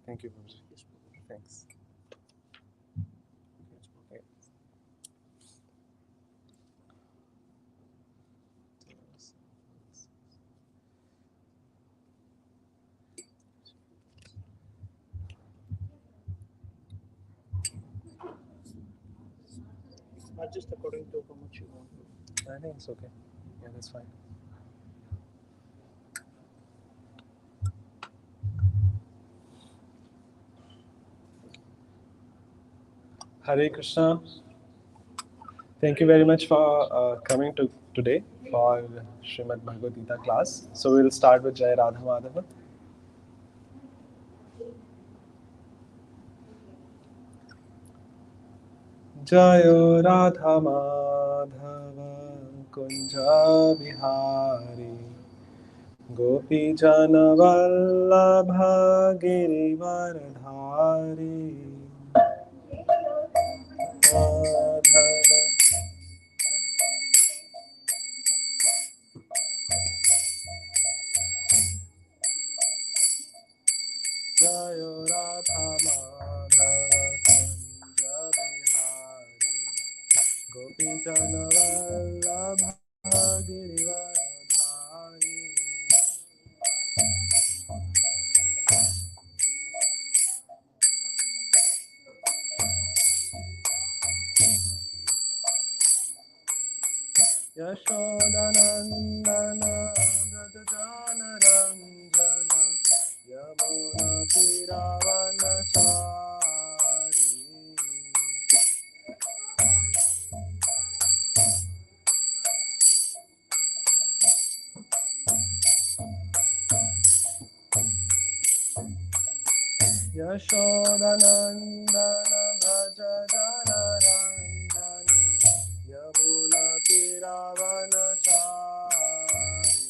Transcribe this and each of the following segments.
Thank you, Prabhuji. Thanks. Okay. Just according to how much you want to. I think it's okay. Yeah, that's fine. Hare Krishna. Thank you very much for coming to today for Srimad Bhagavad Gita class. So we'll start with Jai Radha Madhava. Jayo Radha Madhava Kunja Bihari Gopi Jana Vallabha Girivaradhari Madhava Jayo Radha Madhava Kunja Bihari Gopi Jana Vallabha Girivaradhari Yashodanandana Brajajana Ranjana Yamuna Tiravanachari Yashodanandana Brajajana Ranjana Yamuna Tiravanachari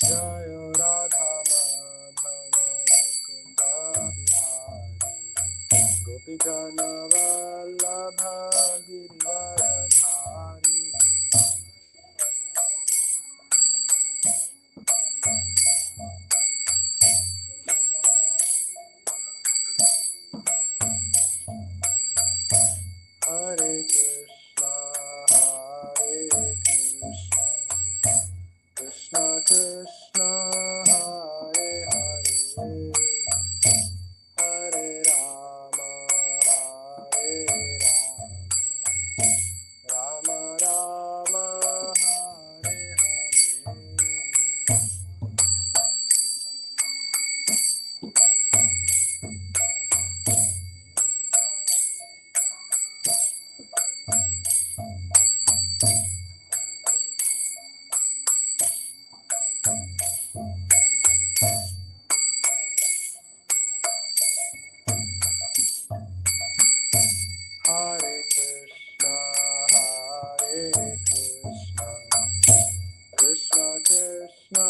Jayo Radha Madhava Kunja Bihari Gopi Jana Vallabha Girivaradhari Hare Krishna, Hare Krishna, Krishna Krishna, Hare Hare, Hare Rama, Hare Rama, Rama Rama, Hare Hare. Hare Krishna, Hare Krishna, Krishna Krishna,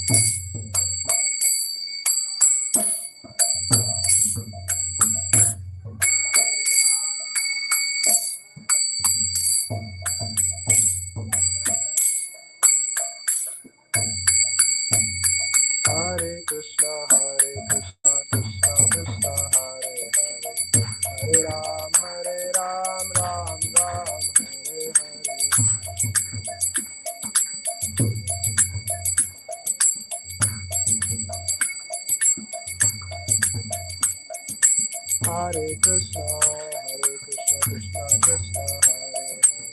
Hare Krishna, Krishna Krishna, Hare Hare, Hare Ram, Ram Ram, Hare Hare. Hare Krishna, Krishna Krishna, Hare Hare,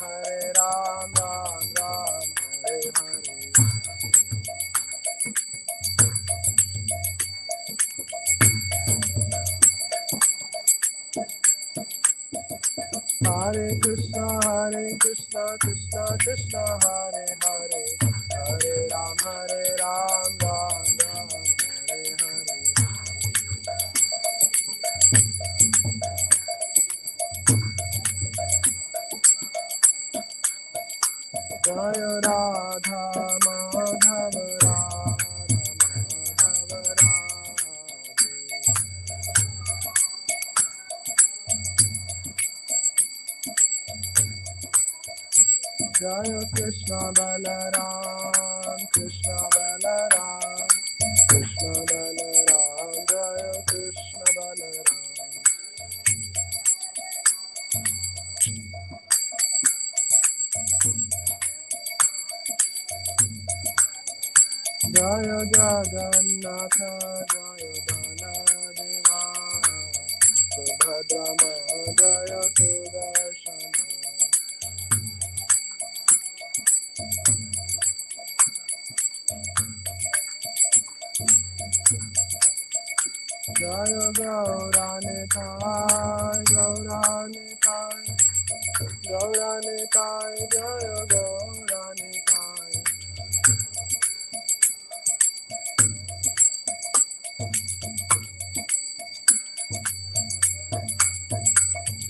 Hare Ram, Ram Ram, Hare Hare. Hare Krishna, Krishna Krishna, Hare Hare, Hare Ram, Ram Ram, Hare Hare. Jai Radha Madhav Radha Madhav Radhe. Jai Krishna Balaram, Krishna Balaram, Krishna Balaram, Jai Krishna Balaram. Jaya Jagannatha, Jaya Baladeva, Subhadrama, Jaya Sudarshana. Jaya Gauranitai, Gauranitai, Gauranitai, Jaya Gauranitai.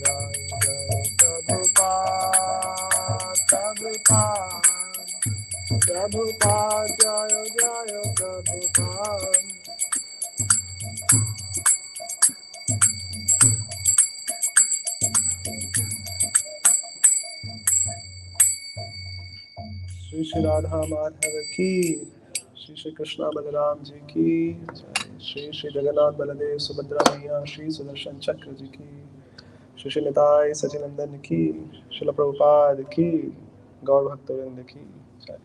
Jai Jai Prabhupada, Prabhupada, Prabhupada, Jaya Jaya Prabhupada. Shri Shri Radha Madhava ki, Shri Shri Krishna Balaram ji ki, Shri Shri Jagannath Baladev Subhadra Maiya, Shri Sudarshan Chakra ji ki, Shri Shri Nitai Sacinandan ki, Srila Prabhupada ki, Gaur Bhaktavind ki. Jai.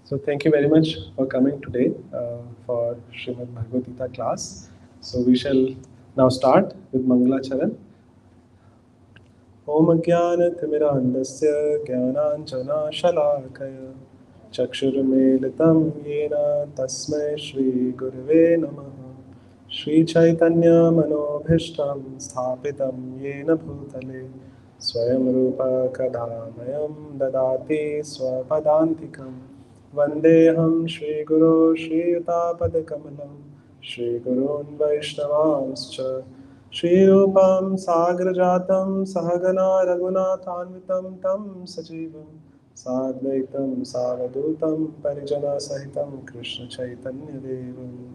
So thank you very much for coming today for Srimad Bhagavad Gita class. So we shall now start with Mangala Charan. Om Jnanatimirandasya Jnananjana Shalakaya Chakshurmilitam Yena Tasmai Shri Gurave Namaha Shri Chaitanya Manobhishtam Sthapitam Yena Bhutale Swayam Rupa Kadhamayam Dadati Swapadantikam Vandeham Shri Guru Shri Yutapadakamalam Shri Gurun Vaishnavanscha Shri Rupam Sagrajatam Sahagana Raghunathanvitam Tam Sajivam Sadvaitam Savadutam Parijana Sahitam Krishna Chaitanya Devam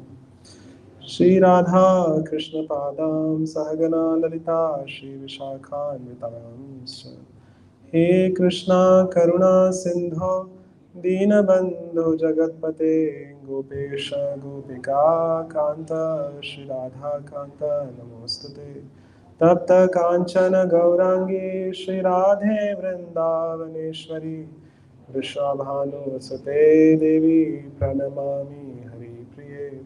Shri Radha Krishna Padam Sahagana Lalita Shri Vishakhanvitam He Krishna Karuna Sindho Dinabandhu Jagatpate Gopesha Gopika Kanta Shri Radha Kanta Namostute Tapta Kanchana Gaurangi Shri Radhe Vrindavaneshwari Vrishabhanu Sute Devi Pranamami Hari Priye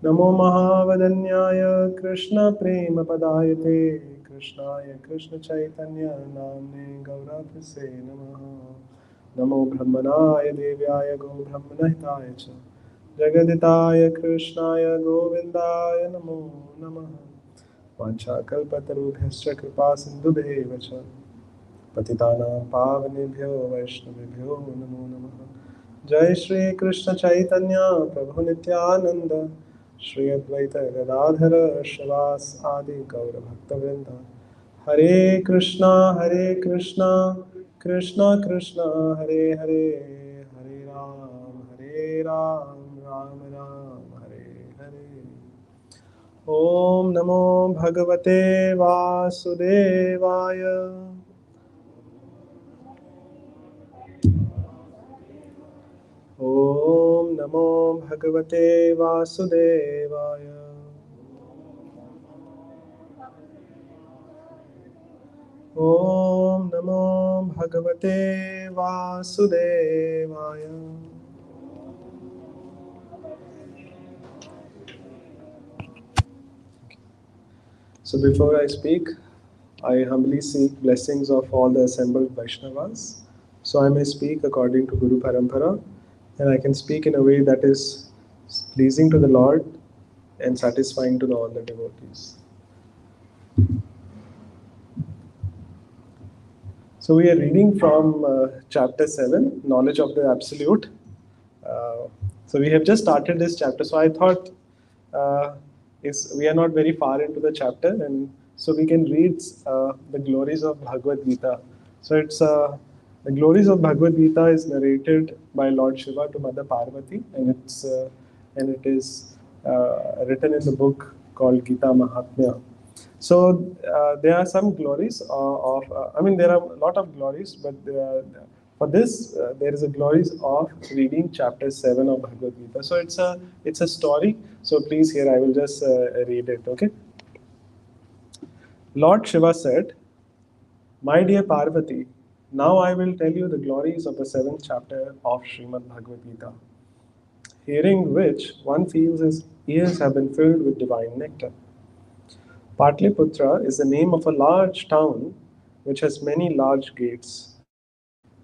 Namo Mahavadanyaya Krishna Prema Padayate Krishnaya Krishna Chaitanya Namne Gauratase Namaha Namo Brahmanaya Devyaya Go Brahmanahitaya Cha Jagaditaya Krishnaya Govindaya Namo Namaha Vanchakalpatarubhyascha Kripa Sindhubheva Cha Patitanam Pavanebhyo Vaishnavebhyo Namo Namaha Jai Shri Krishna Chaitanya Prabhu Nityananda Shri Advaita Gadadhara Shavas Adi Gaura Bhaktavrinda. Hare Krishna, Krishna Krishna, Hare Hare, Hare Ram, Ram Ram, Hare Hare. Om Namo Bhagavate Vasudevaya. Om Namo Bhagavate Vasudevaya. Om Namo Bhagavate Vasudevaya. So before I speak, I humbly seek blessings of all the assembled Vaishnavas. So I may speak according to Guru Parampara, and I can speak in a way that is pleasing to the Lord and satisfying to all the devotees. So we are reading from chapter 7, Knowledge of the Absolute. Uh, so we have just started this chapter. So I thought uh, we are not very far into the chapter, and so we can read the glories of Bhagavad Gita. So it's the glories of Bhagavad Gita is narrated by Lord Shiva to Mother Parvati, and it is written in the book called Gita Mahatmya. So there are some glories I mean, there are a lot of glories, but for this there is a glories of reading chapter 7 of Bhagavad Gita. So it's a story. So please here I will just read it. Okay. Lord Shiva said, "My dear Parvati, now I will tell you the glories of the seventh chapter of Srimad Bhagavad Gita, hearing which one feels his ears have been filled with divine nectar. Patliputra is the name of a large town which has many large gates.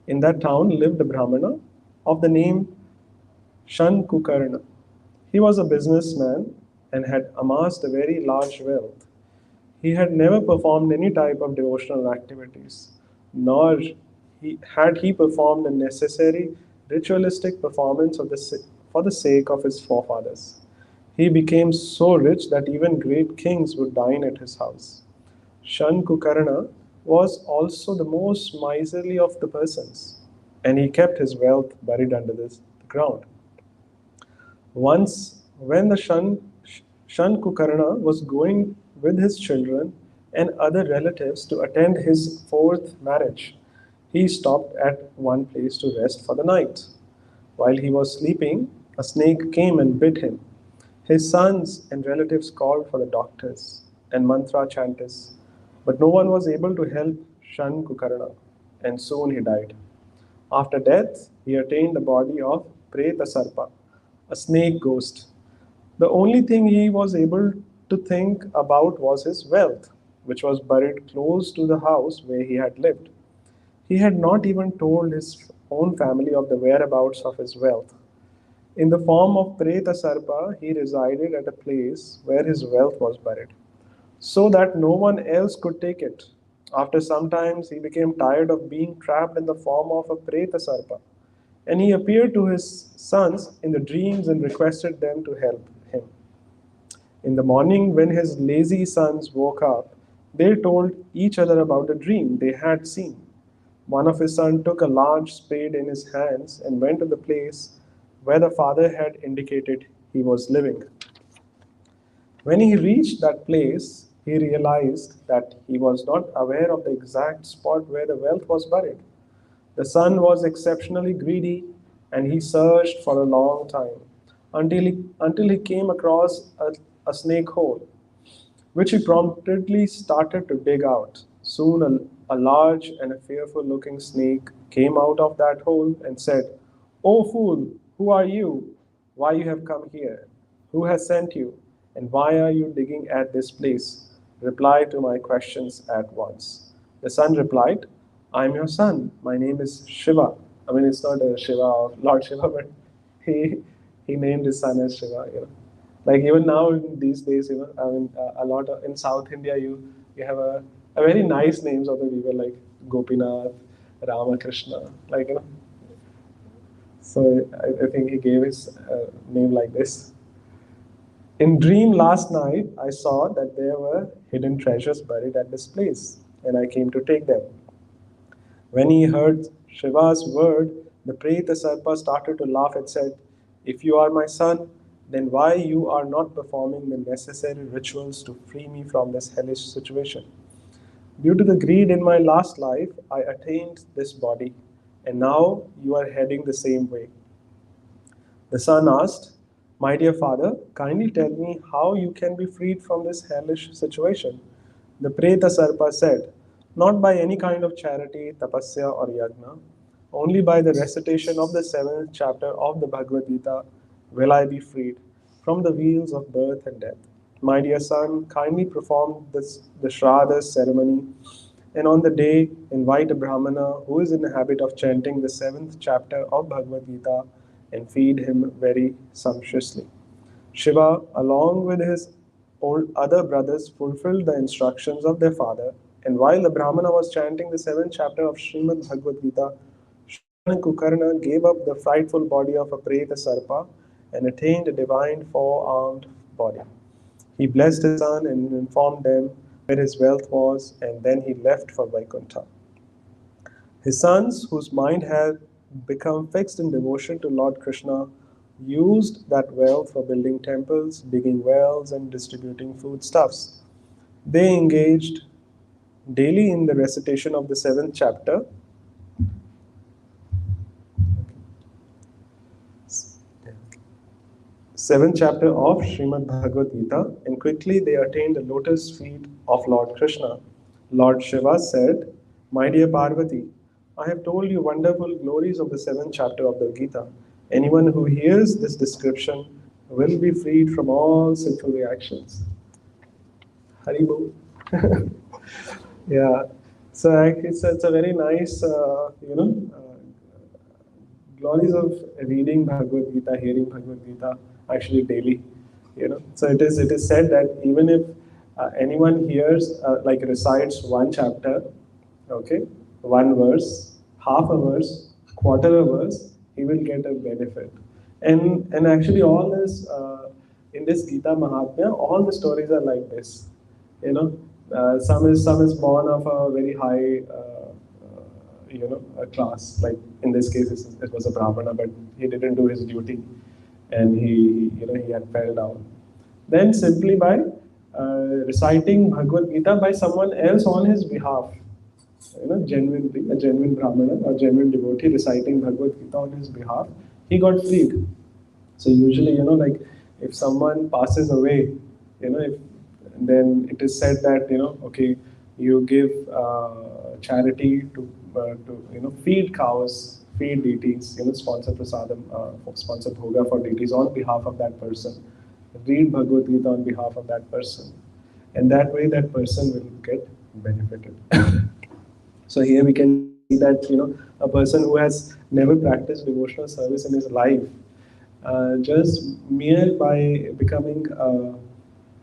In that town lived a Brahmana of the name Shankukarna. He was a businessman and had amassed a very large wealth. He had never performed any type of devotional activities, nor had he performed the necessary ritualistic performance for the sake of his forefathers. He became so rich that even great kings would dine at his house. Shankukarna was also the most miserly of the persons, and he kept his wealth buried under the ground. Once, when the Shankukarna was going with his children and other relatives to attend his fourth marriage, he stopped at one place to rest for the night. While he was sleeping, a snake came and bit him. His sons and relatives called for the doctors and mantra chanters, but no one was able to help Shankukarna, and soon he died. After death, he attained the body of Preta Sarpa, a snake ghost. The only thing he was able to think about was his wealth, which was buried close to the house where he had lived. He had not even told his own family of the whereabouts of his wealth. In the form of Preta Sarpa, he resided at a place where his wealth was buried, so that no one else could take it. After some time, he became tired of being trapped in the form of a Preta Sarpa, and he appeared to his sons in the dreams and requested them to help him. In the morning, when his lazy sons woke up, they told each other about the dream they had seen. One of his sons took a large spade in his hands and went to the place where the father had indicated he was living. When he reached that place, he realized that he was not aware of the exact spot where the wealth was buried. The son was exceptionally greedy, and he searched for a long time until he came across a snake hole, which he promptly started to dig out. Soon, a large and a fearful looking snake came out of that hole and said, "O fool, who are you? Why you have come here? Who has sent you? And why are you digging at this place? Reply to my questions at once." The son replied, "I am your son. My name is Shiva." I mean, it's not a Shiva of Lord Shiva, but he he named his son as Shiva. Like even now in these days, I mean, a lot in South India, you have a very nice names of the people like Gopinath, Ramakrishna, like So I think he gave his name like this. In dream last night, I saw that there were hidden treasures buried at this place, and I came to take them. When he heard Shiva's word, the Preta Sarpa started to laugh and said, "If you are my son, then why you are not performing the necessary rituals to free me from this hellish situation? Due to the greed in my last life, I attained this body, and now you are heading the same way." The son asked, "My dear father, kindly tell me how you can be freed from this hellish situation." The Preta Sarpa said, "Not by any kind of charity, tapasya, or yagna. Only by the recitation of the seventh chapter of the Bhagavad Gita will I be freed from the wheels of birth and death. My dear son, kindly perform the Shraddha ceremony, and on the day invite a Brahmana who is in the habit of chanting the seventh chapter of Bhagavad Gita and feed him very sumptuously." Shiva, along with his other brothers, fulfilled the instructions of their father, and while the Brahmana was chanting the seventh chapter of Srimad Bhagavad Gita, Shiva and Kukarna gave up the frightful body of a Preta Sarpa and attained a divine four-armed body. He blessed his son and informed them where his wealth was, and then he left for Vaikuntha. His sons, whose mind had become fixed in devotion to Lord Krishna, used that wealth for building temples, digging wells, and distributing foodstuffs. They engaged daily in the recitation of the seventh chapter of Srimad Bhagavad Gita, and quickly they attained the lotus feet of Lord Krishna. Lord Shiva said, "My dear Parvati, I have told you wonderful glories of the seventh chapter of the Gita. Anyone who hears this description will be freed from all sinful reactions." Haribo. Yeah. So it's a very nice, glories of reading Bhagavad Gita, hearing Bhagavad Gita actually daily. So it is said that even if anyone hears like recites one chapter, okay, one verse, half a verse, quarter a verse, he will get a benefit. And actually all this in this Gita Mahatmya, all the stories are like this. You know, some is born of a very high. A class. Like in this case, it was a Brahmana, but he didn't do his duty, and he had fell down. Then simply by reciting Bhagavad Gita by someone else on his behalf, genuinely a genuine Brahmana or genuine devotee reciting Bhagavad Gita on his behalf, he got freed. So usually, like if someone passes away, if then it is said that okay, you give charity to feed cows, feed deities, sponsor prasadam, sponsor bhoga for deities on behalf of that person, read Bhagavad Gita on behalf of that person, and that way that person will get benefited. So here we can see that a person who has never practiced devotional service in his life, just mere by becoming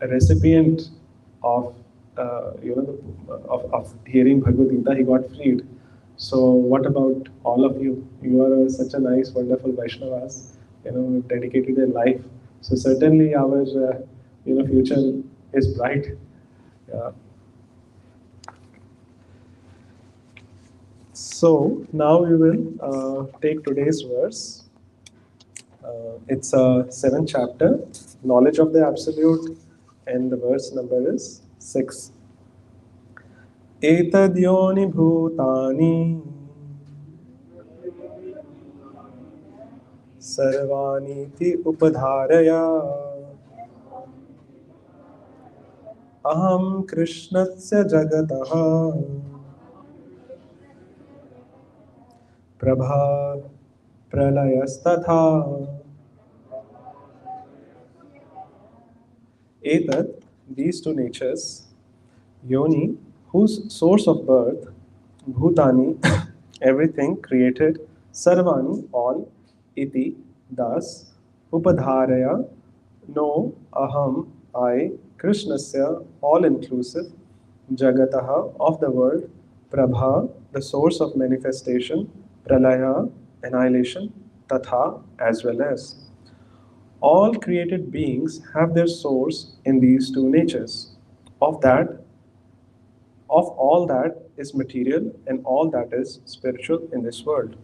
a recipient of of hearing Bhagavad Gita, he got freed. So what about all of you? You are such a nice, wonderful Vaishnavas, dedicated their life. So certainly our future is bright. Yeah. So now we will take today's verse. It's a seventh chapter, knowledge of the absolute, and the verse number is 6. Etadyoni bhutani sarvani ti upadharaya aham krishnasya jagataha prabha pralayastatha. Etat, these two natures, Yoni, whose source of birth, Bhutani, everything created, Sarvani, all, Iti, thus, Upadharaya, no, Aham, I, Krishnasya, all inclusive, Jagataha, of the world, Prabha, the source of manifestation, Pralaya, annihilation, Tatha, as well as. All created beings have their source in these two natures. Of that, of all that is material and all that is spiritual in this world.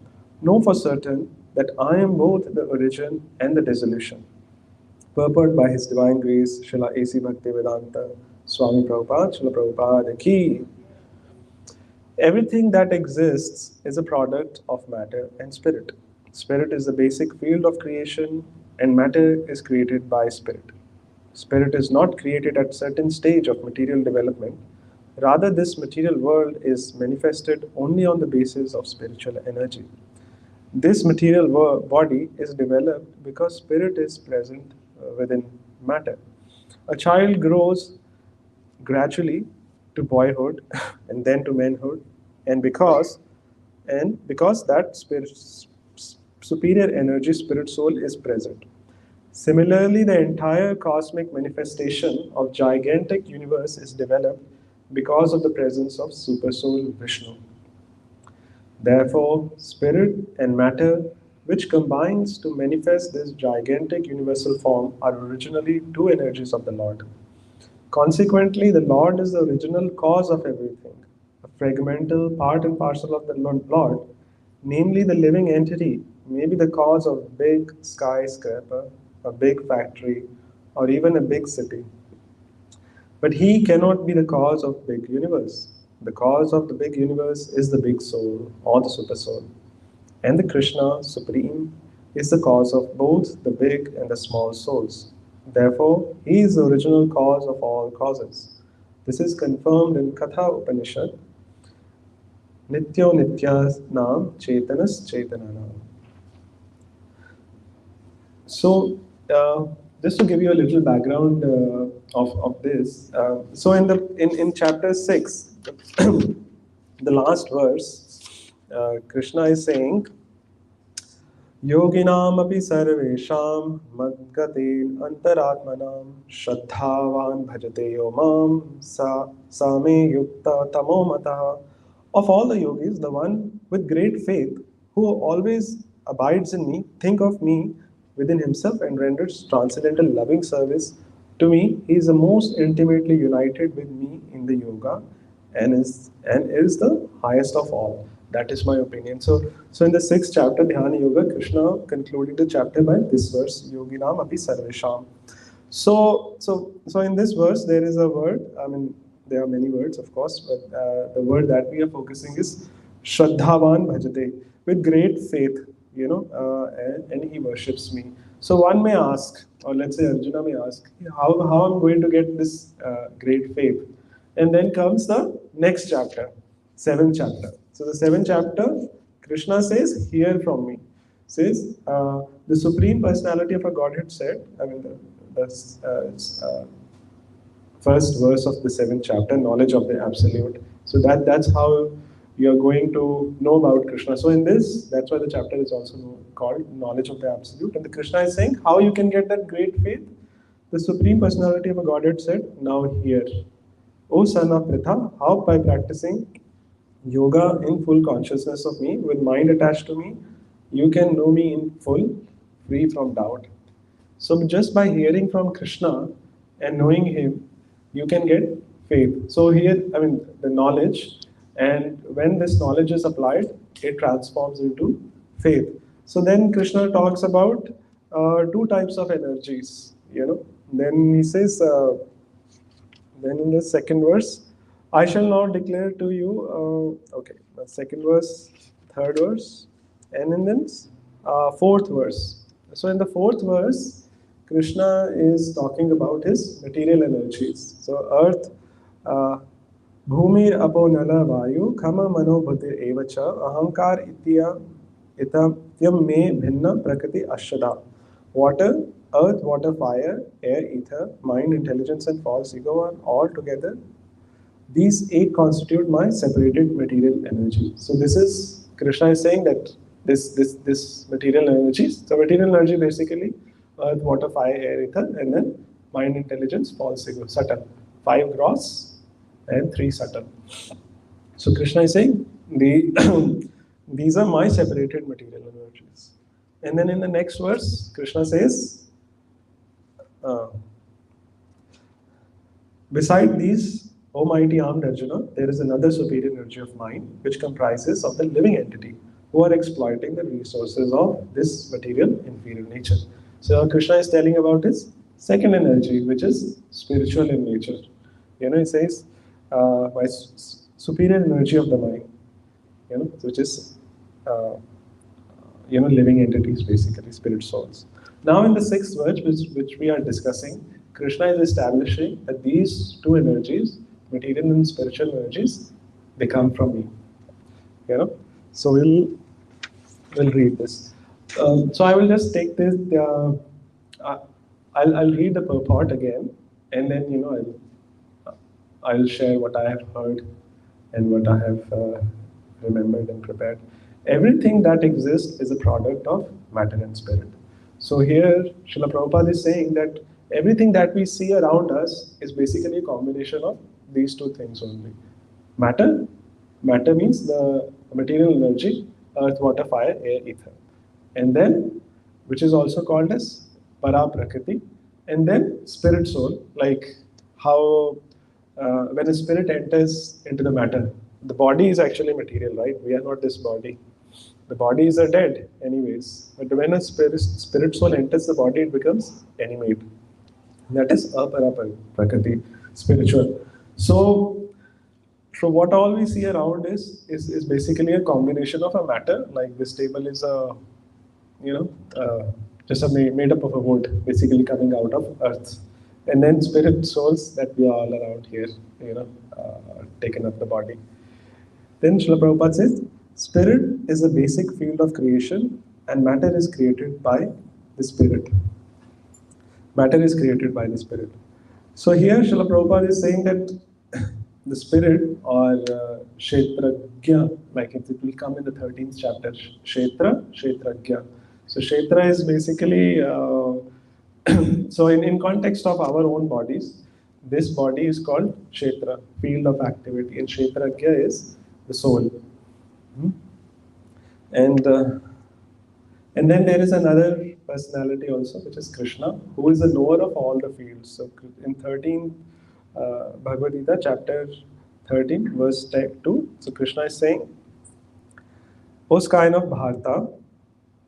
Know for certain that I am both the origin and the dissolution. Purport by His Divine Grace, Srila A.C. Bhaktivedanta Swami Prabhupada, Srila Prabhupada Ki. Everything that exists is a product of matter and spirit. Spirit is the basic field of creation, and matter is created by spirit. Spirit is not created at certain stage of material development. Rather, this material world is manifested only on the basis of spiritual energy. This material body is developed because spirit is present within matter. A child grows gradually to boyhood and then to manhood, and because that spirit, superior energy, spirit soul is present. Similarly, the entire cosmic manifestation of gigantic universe is developed because of the presence of supersoul Vishnu. Therefore, spirit and matter, which combines to manifest this gigantic universal form, are originally two energies of the Lord. Consequently, the Lord is the original cause of everything. A fragmental part and parcel of the Lord, namely the living entity, may be the cause of a big skyscraper, a big factory, or even a big city. But he cannot be the cause of big universe. The cause of the big universe is the big soul or the super soul. And the Krishna, Supreme, is the cause of both the big and the small souls. Therefore, he is the original cause of all causes. This is confirmed in Katha Upanishad, Nityo Nityas Chetanas Chetananam. So, just to give you a little background of this, so in chapter 6, the last verse, Krishna is saying, योगिनामपि सर्वेषां मद्गतेन अंतरात्मनां श्रद्धावान् भजते यो मां सा मे युक्ता तमो मतः. Of all the yogis, the one with great faith, who always abides in me, think of me within himself and renders transcendental loving service to me, he is the most intimately united with me in the yoga and is the highest of all. That is my opinion. So in the sixth chapter, Dhyana Yoga, Krishna concluded the chapter by this verse, Yoginam api sarvesham. So in this verse, there is a word. I mean, there are many words, of course, but the word that we are focusing is Shraddhavan Bhajate, with great faith, and he worships me. So one may ask, or let's say Arjuna may ask, how I'm going to get this great faith? And then comes the next chapter, seventh chapter. So the seventh chapter, Krishna says, "Hear from me." Says the Supreme Personality of a Godhead said. I mean, the first verse of the seventh chapter, knowledge of the Absolute. So that's how you are going to know about Krishna. So in this, that's why the chapter is also called Knowledge of the Absolute. And the Krishna is saying how you can get that great faith. The Supreme Personality of a Godhead said, "Now hear, O son of Pritha, how by practicing yoga in full consciousness of me, with mind attached to me, you can know me in full, free from doubt." So just by hearing from Krishna and knowing him, you can get faith. So here, I mean, the knowledge, and when this knowledge is applied, it transforms into faith. So then Krishna talks about two types of energies. Then he says, then in the second verse, I shall now declare to you, okay, the second verse, third verse, and then fourth verse. So in the fourth verse, Krishna is talking about his material energies. So earth, Bhumir apo nala vayu kama mano bhutir evacha ahankar itatyam me bhinna prakriti ashada. Water, earth, water, fire, air, ether, mind, intelligence, and false ego are all together. These eight constitute my separated material energy. So this is Krishna is saying that this material energy. So material energy basically earth, water, fire, air, ether, and then mind, intelligence, false ego, subtle. Five gross and three subtle. So Krishna is saying these are my separated material energies. And then in the next verse, Krishna says, Uh, Beside these, O mighty armed Arjuna, there is another superior energy of mind which comprises of the living entity who are exploiting the resources of this material inferior nature. So Krishna is telling about his second energy, which is spiritual in nature. He says, my superior energy of the mind, which is uh, living entities, basically spirit souls. Now, in the sixth verse, which we are discussing, Krishna is establishing that these two energies, material and spiritual energies, they come from me. You know, so we'll read this. So I will just take this. Uh, I'll read the purport again, and then I'll share what I have heard and what I have remembered and prepared. Everything that exists is a product of matter and spirit. So here, Srila Prabhupada is saying that everything that we see around us is basically a combination of these two things only. Matter, matter means the material energy, earth, water, fire, air, ether. And then, which is also called as para prakriti, and then spirit soul, like how when a spirit enters into the matter, the body is actually material, right? We are not this body. The bodies are dead, anyways. But when a spirit soul enters the body, it becomes animate. That is apara prakriti, spiritual. So what all we see around is basically a combination of a matter. Like this table is a you know, just a made up of a wood, basically coming out of earth. And then spirit souls that we are all around here, taken up the body. Then Srila Prabhupada says, spirit is a basic field of creation and matter is created by the spirit. Matter is created by the spirit. So here Srila Prabhupada is saying that the spirit or Kshetragya, like it will come in the 13th chapter, Kshetragya. So Kshetra is basically, so in context of our own bodies, this body is called Kshetra, field of activity, and Kshetragya is the soul. Hmm? And and then there is another personality also, which is Krishna, who is the knower of all the fields. So in 13 Bhagavad Gita, chapter 13, verse 2, so Krishna is saying, O sky of Bharata,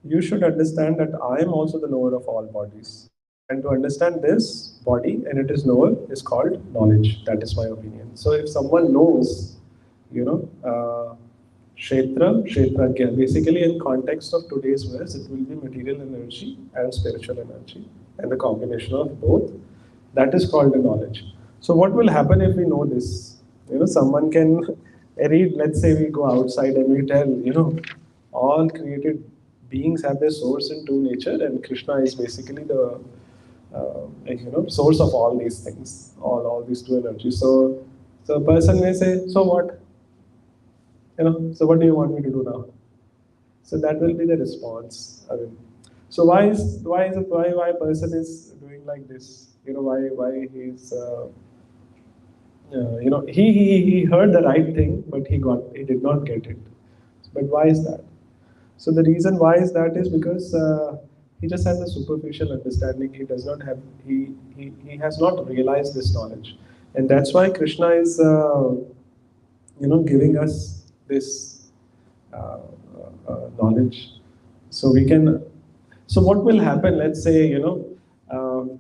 you should understand that I am also the knower of all bodies. And to understand this body and it is knower is called knowledge. That is my opinion. So if someone knows, Kshetra, Kshetragya, basically in context of today's verse, it will be material energy and spiritual energy and the combination of both. That is called the knowledge. So what will happen if we know this? Someone can read, let's say we go outside and we tell, all created beings have their source in true nature, and Krishna is basically the source of all these things, all these two energies. So a person may say, so what? So what do you want me to do now? So that will be the response. I mean, so why a person is doing like this? Why he's he heard the right thing, but he did not get it. But why is that? So the reason why is that is because he just has a superficial understanding. He does not have he has not realized this knowledge, and that's why Krishna is giving us this knowledge, so we can. So what will happen? Let's say um,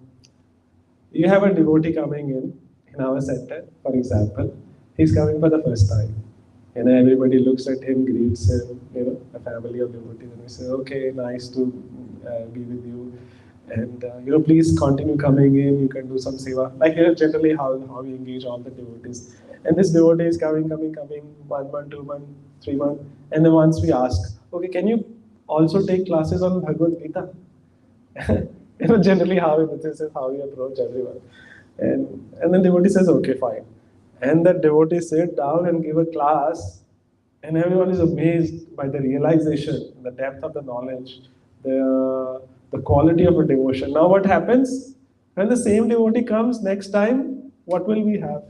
you have a devotee coming in our center, for example. He's coming for the first time. And everybody looks at him, greets him, a family of devotees, and we say, okay, nice to be with you. And, please continue coming in, you can do some seva. Like, generally how we engage all the devotees. And this devotee is coming, 1 month, 2 month, 3 month. And then once we ask, okay, can you also take classes on Bhagavad Gita? Generally how this is how we approach everyone. And then devotee says, okay, fine. And the devotee sit down and give a class, and everyone is amazed by the realization, the depth of the knowledge, the quality of a devotion. Now what happens? When the same devotee comes next time, what will we have?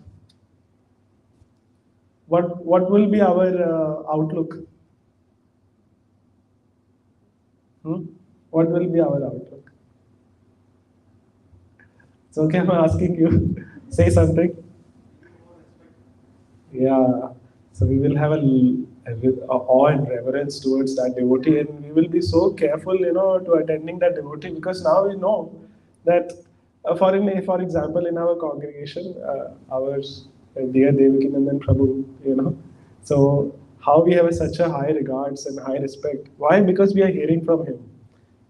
What will be our outlook? Hmm? What will be our outlook? It's okay, I'm asking you. Say something. Yeah. So we will have a awe and reverence towards that devotee, and we will be so careful, to attending that devotee, because now we know that, for example, in our congregation, our dear Devakinandan Prabhu, so how we have such a high regards and high respect. Why? Because we are hearing from him,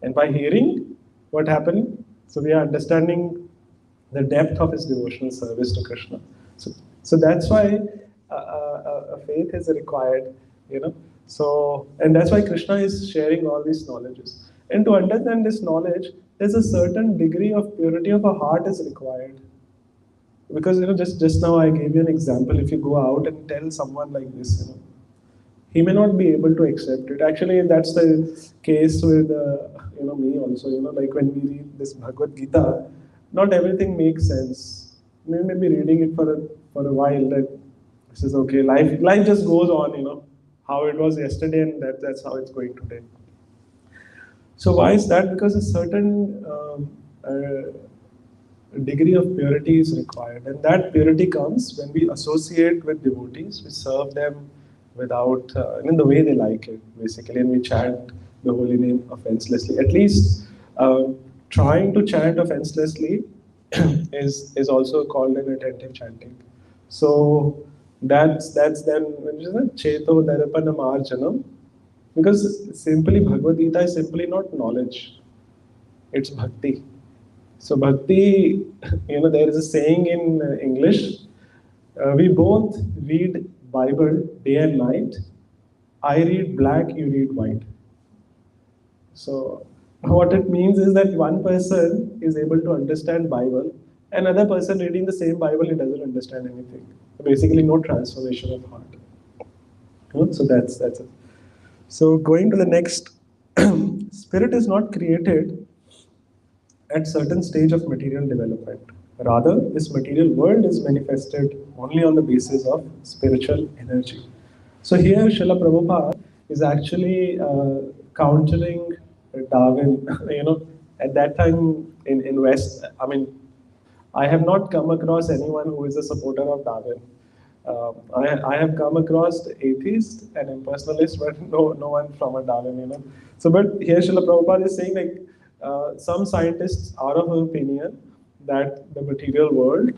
and by hearing, what happened? So we are understanding the depth of his devotional service to Krishna. So that's why a faith is required, you know. So, and that's why Krishna is sharing all these knowledges. And to understand this knowledge, there's a certain degree of purity of a heart is required. Because just now I gave you an example. If you go out and tell someone like this, he may not be able to accept it. Actually, that's the case with me also. Like when we read this Bhagavad Gita, not everything makes sense. We may be reading it for a while. That this is okay. Life just goes on. How it was yesterday, and that's how it's going today. So why is that? Because a certain degree of purity is required, and that purity comes when we associate with devotees, we serve them without in the way they like it, basically, and we chant the holy name offenselessly. At least trying to chant offenselessly is also called an attentive chanting. So that's then when you say cheto darapana marjanam, because simply Bhagavad Gita is simply not knowledge; it's bhakti. So bhakti, there is a saying in English. We both read Bible day and night. I read black, you read white. So what it means is that one person is able to understand Bible, another person reading the same Bible, he doesn't understand anything. Basically, no transformation of heart. So that's it. So going to the next, spirit is not created at certain stage of material development. Rather, this material world is manifested only on the basis of spiritual energy. So here, Srila Prabhupada is actually countering Darwin. At that time in West, I mean, I have not come across anyone who is a supporter of Darwin. I have come across atheists and impersonalists, but no one from a Darwin. So, but here Srila Prabhupada is saying like some scientists are of opinion that the material world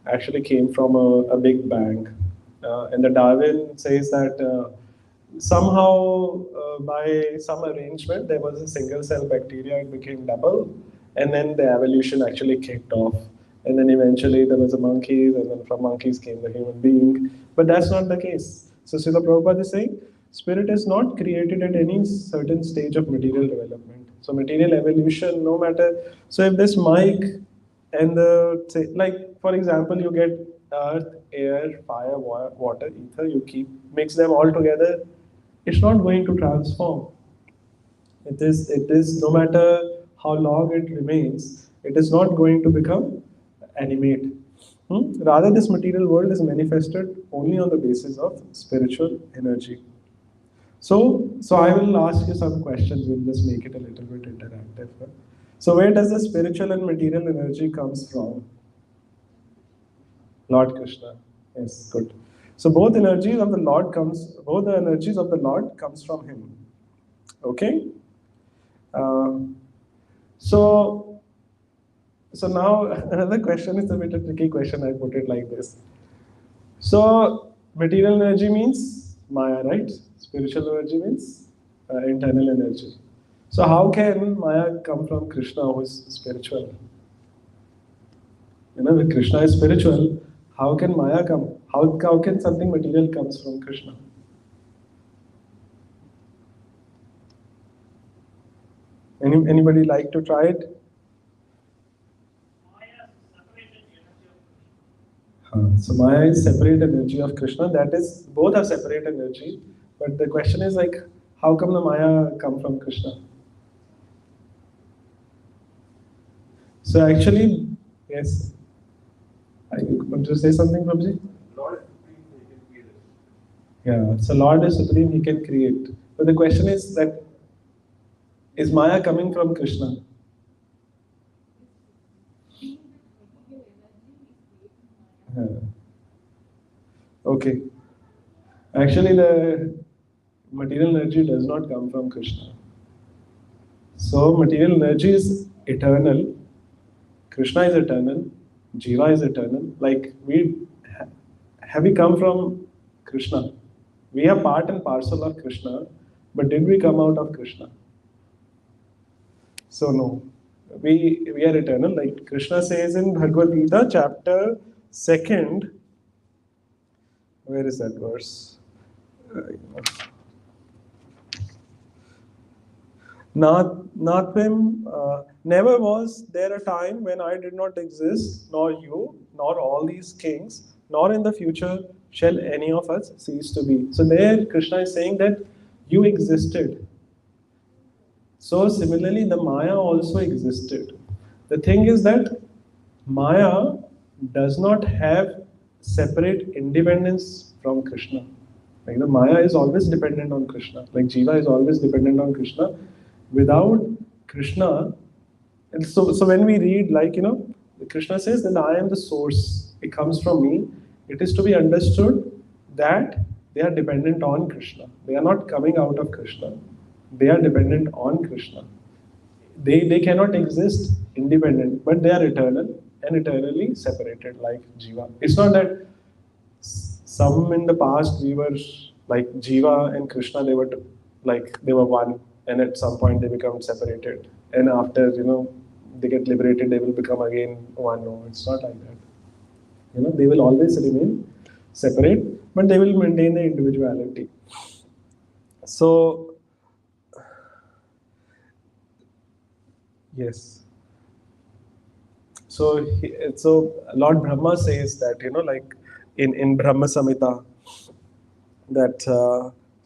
actually came from a big bang, and the Darwin says that somehow by some arrangement there was a single cell bacteria, it became double, and then the evolution actually kicked off, and then eventually there was a monkeys, and then from monkeys came the human being. But that's not the case. So Srila Prabhupada is saying spirit is not created at any certain stage of material development. So material evolution, no matter, so if this mic and the say, like for example, you get earth, air, fire, water, ether, you keep mix them all together, it's not going to transform. It is no matter how long it remains, it is not going to become animate. Rather, this material world is manifested only on the basis of spiritual energy. So I will ask you some questions. We'll just make it a little bit interactive. So where does the spiritual and material energy comes from? Lord Krishna. Yes, good. So both the energies of the Lord comes from Him. Okay. Uh, so so now another question is a bit a tricky question. I put it like this. So material energy means Maya, right? Spiritual energy means internal energy. So how can Maya come from Krishna, who is spiritual? If Krishna is spiritual, how can Maya come? How can something material comes from Krishna? Anybody like to try it? So Maya is separate energy of Krishna. That is, both are separate energy. But the question is like, how come the Maya come from Krishna? So actually, yes. You want to say something, Prabhuji? Lord is supreme, he can create it. Yeah. So Lord is supreme, He can create. But the question is that is Maya coming from Krishna? Okay. Actually, the material energy does not come from Krishna. So, material energy is eternal. Krishna is eternal. Jiva is eternal. Like have we come from Krishna? We are part and parcel of Krishna, but did we come out of Krishna? So no, we are eternal. Like Krishna says in Bhagavad Gita, chapter second. Where is that verse? Never was there a time when I did not exist, nor you, nor all these kings, nor in the future shall any of us cease to be. So there Krishna is saying that you existed. So similarly, the Maya also existed. The thing is that Maya does not have separate independence from Krishna. Like the Maya is always dependent on Krishna. Like Jiva is always dependent on Krishna. Without Krishna, and so when we read, like Krishna says that I am the source. It comes from me. It is to be understood that they are dependent on Krishna. They are not coming out of Krishna. They are dependent on Krishna. They cannot exist independent, but they are eternal and eternally separated, like Jiva. It's not that some in the past we were like Jiva and Krishna, they were like they were one, and at some point they become separated, and after they get liberated, they will become again one. No, it's not like that. They will always remain separate, but they will maintain their individuality. So yes. So Lord Brahma says that like in Brahma Samhita that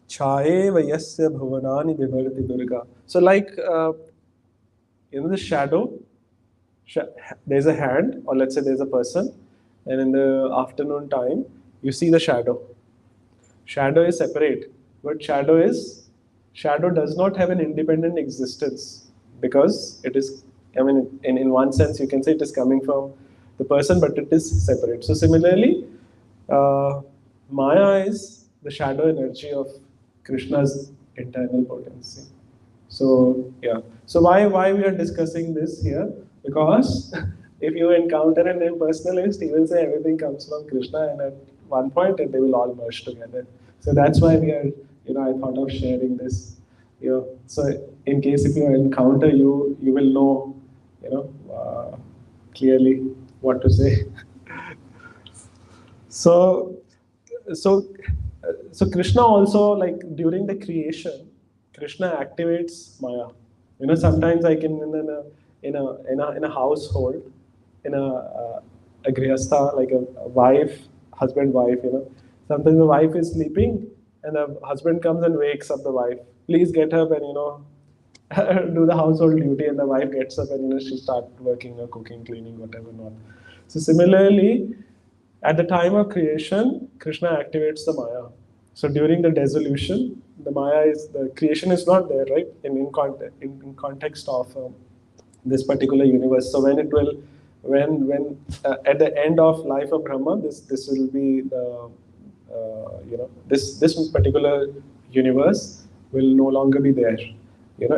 Chaye Vayasya Bhuvanani Vivarti Durga. So like the shadow, there's a hand, or let's say there's a person, and in the afternoon time you see the shadow. Shadow is separate, but shadow does not have an independent existence because it is. I mean, in one sense, you can say it is coming from the person, but it is separate. So similarly, Maya is the shadow energy of Krishna's internal potency. So yeah. So why we are discussing this here? Because if you encounter an impersonalist, he will say everything comes from Krishna, and at one point they will all merge together. So that's why we are. I thought of sharing this. So in case if you encounter you will know, clearly what to say. So, so, so Krishna also, like during the creation, Krishna activates Maya. Sometimes I can in a household, in a grihastha, like a wife, husband, wife. Sometimes the wife is sleeping, and the husband comes and wakes up the wife. Please get up and do the household duty, and the wife gets up and she starts working or cooking, cleaning, whatever not. So similarly, at the time of creation, Krishna activates the Maya. So during the dissolution, the creation is not there, right? In context of this particular universe. So when at the end of life of Brahma, this will be the this particular universe will no longer be there.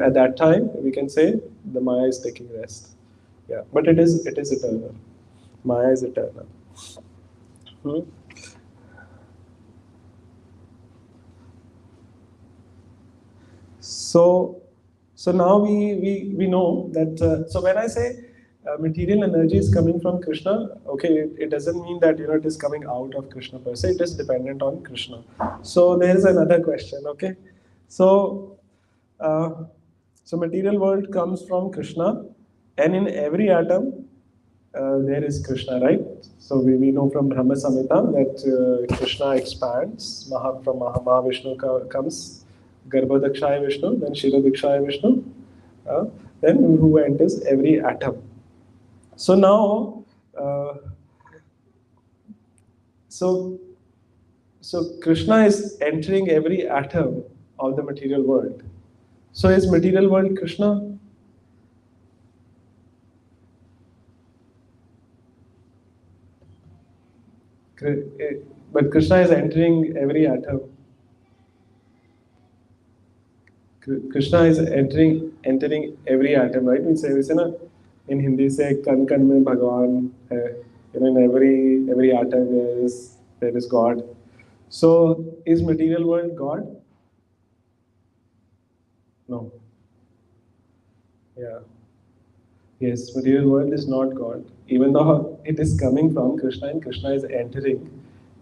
At that time we can say the Maya is taking rest. Yeah, but it is eternal. Maya is eternal. Hmm? So, so now we know that. So when I say material energy is coming from Krishna, okay, it doesn't mean that it is coming out of Krishna per se. It is dependent on Krishna. So there is another question. Okay, so uh, so material world comes from Krishna, and in every atom there is Krishna, right? So we know from Brahma Samhita that Krishna expands. From Mahavishnu comes Garbhodakshaya Vishnu, then Shirodakshaya Vishnu, uh, then who enters every atom. So now, so so Krishna is entering every atom of the material world. So is material world Krishna? But Krishna is entering every atom. Krishna is entering every atom, right? We say na, in Hindi say kan kan mein Bhagwan hai. In every atom there is God. So is material world God? No. Yeah. Yes, material world is not God. Even though it is coming from Krishna and Krishna is entering,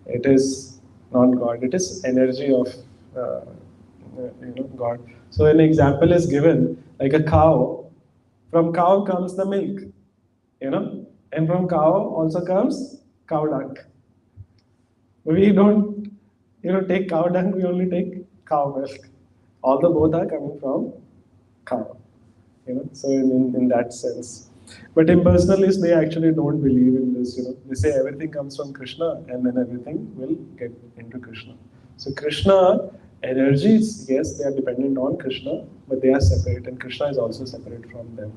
it is not God. It is energy of God. So an example is given like a cow. From cow comes the milk, and from cow also comes cow dung. We don't, take cow dung. We only take cow milk. Although both are coming from cow. So in that sense, but impersonalists, they actually don't believe in this. They say everything comes from Krishna and then everything will get into Krishna. So Krishna energies, yes, they are dependent on Krishna, but they are separate, and Krishna is also separate from them.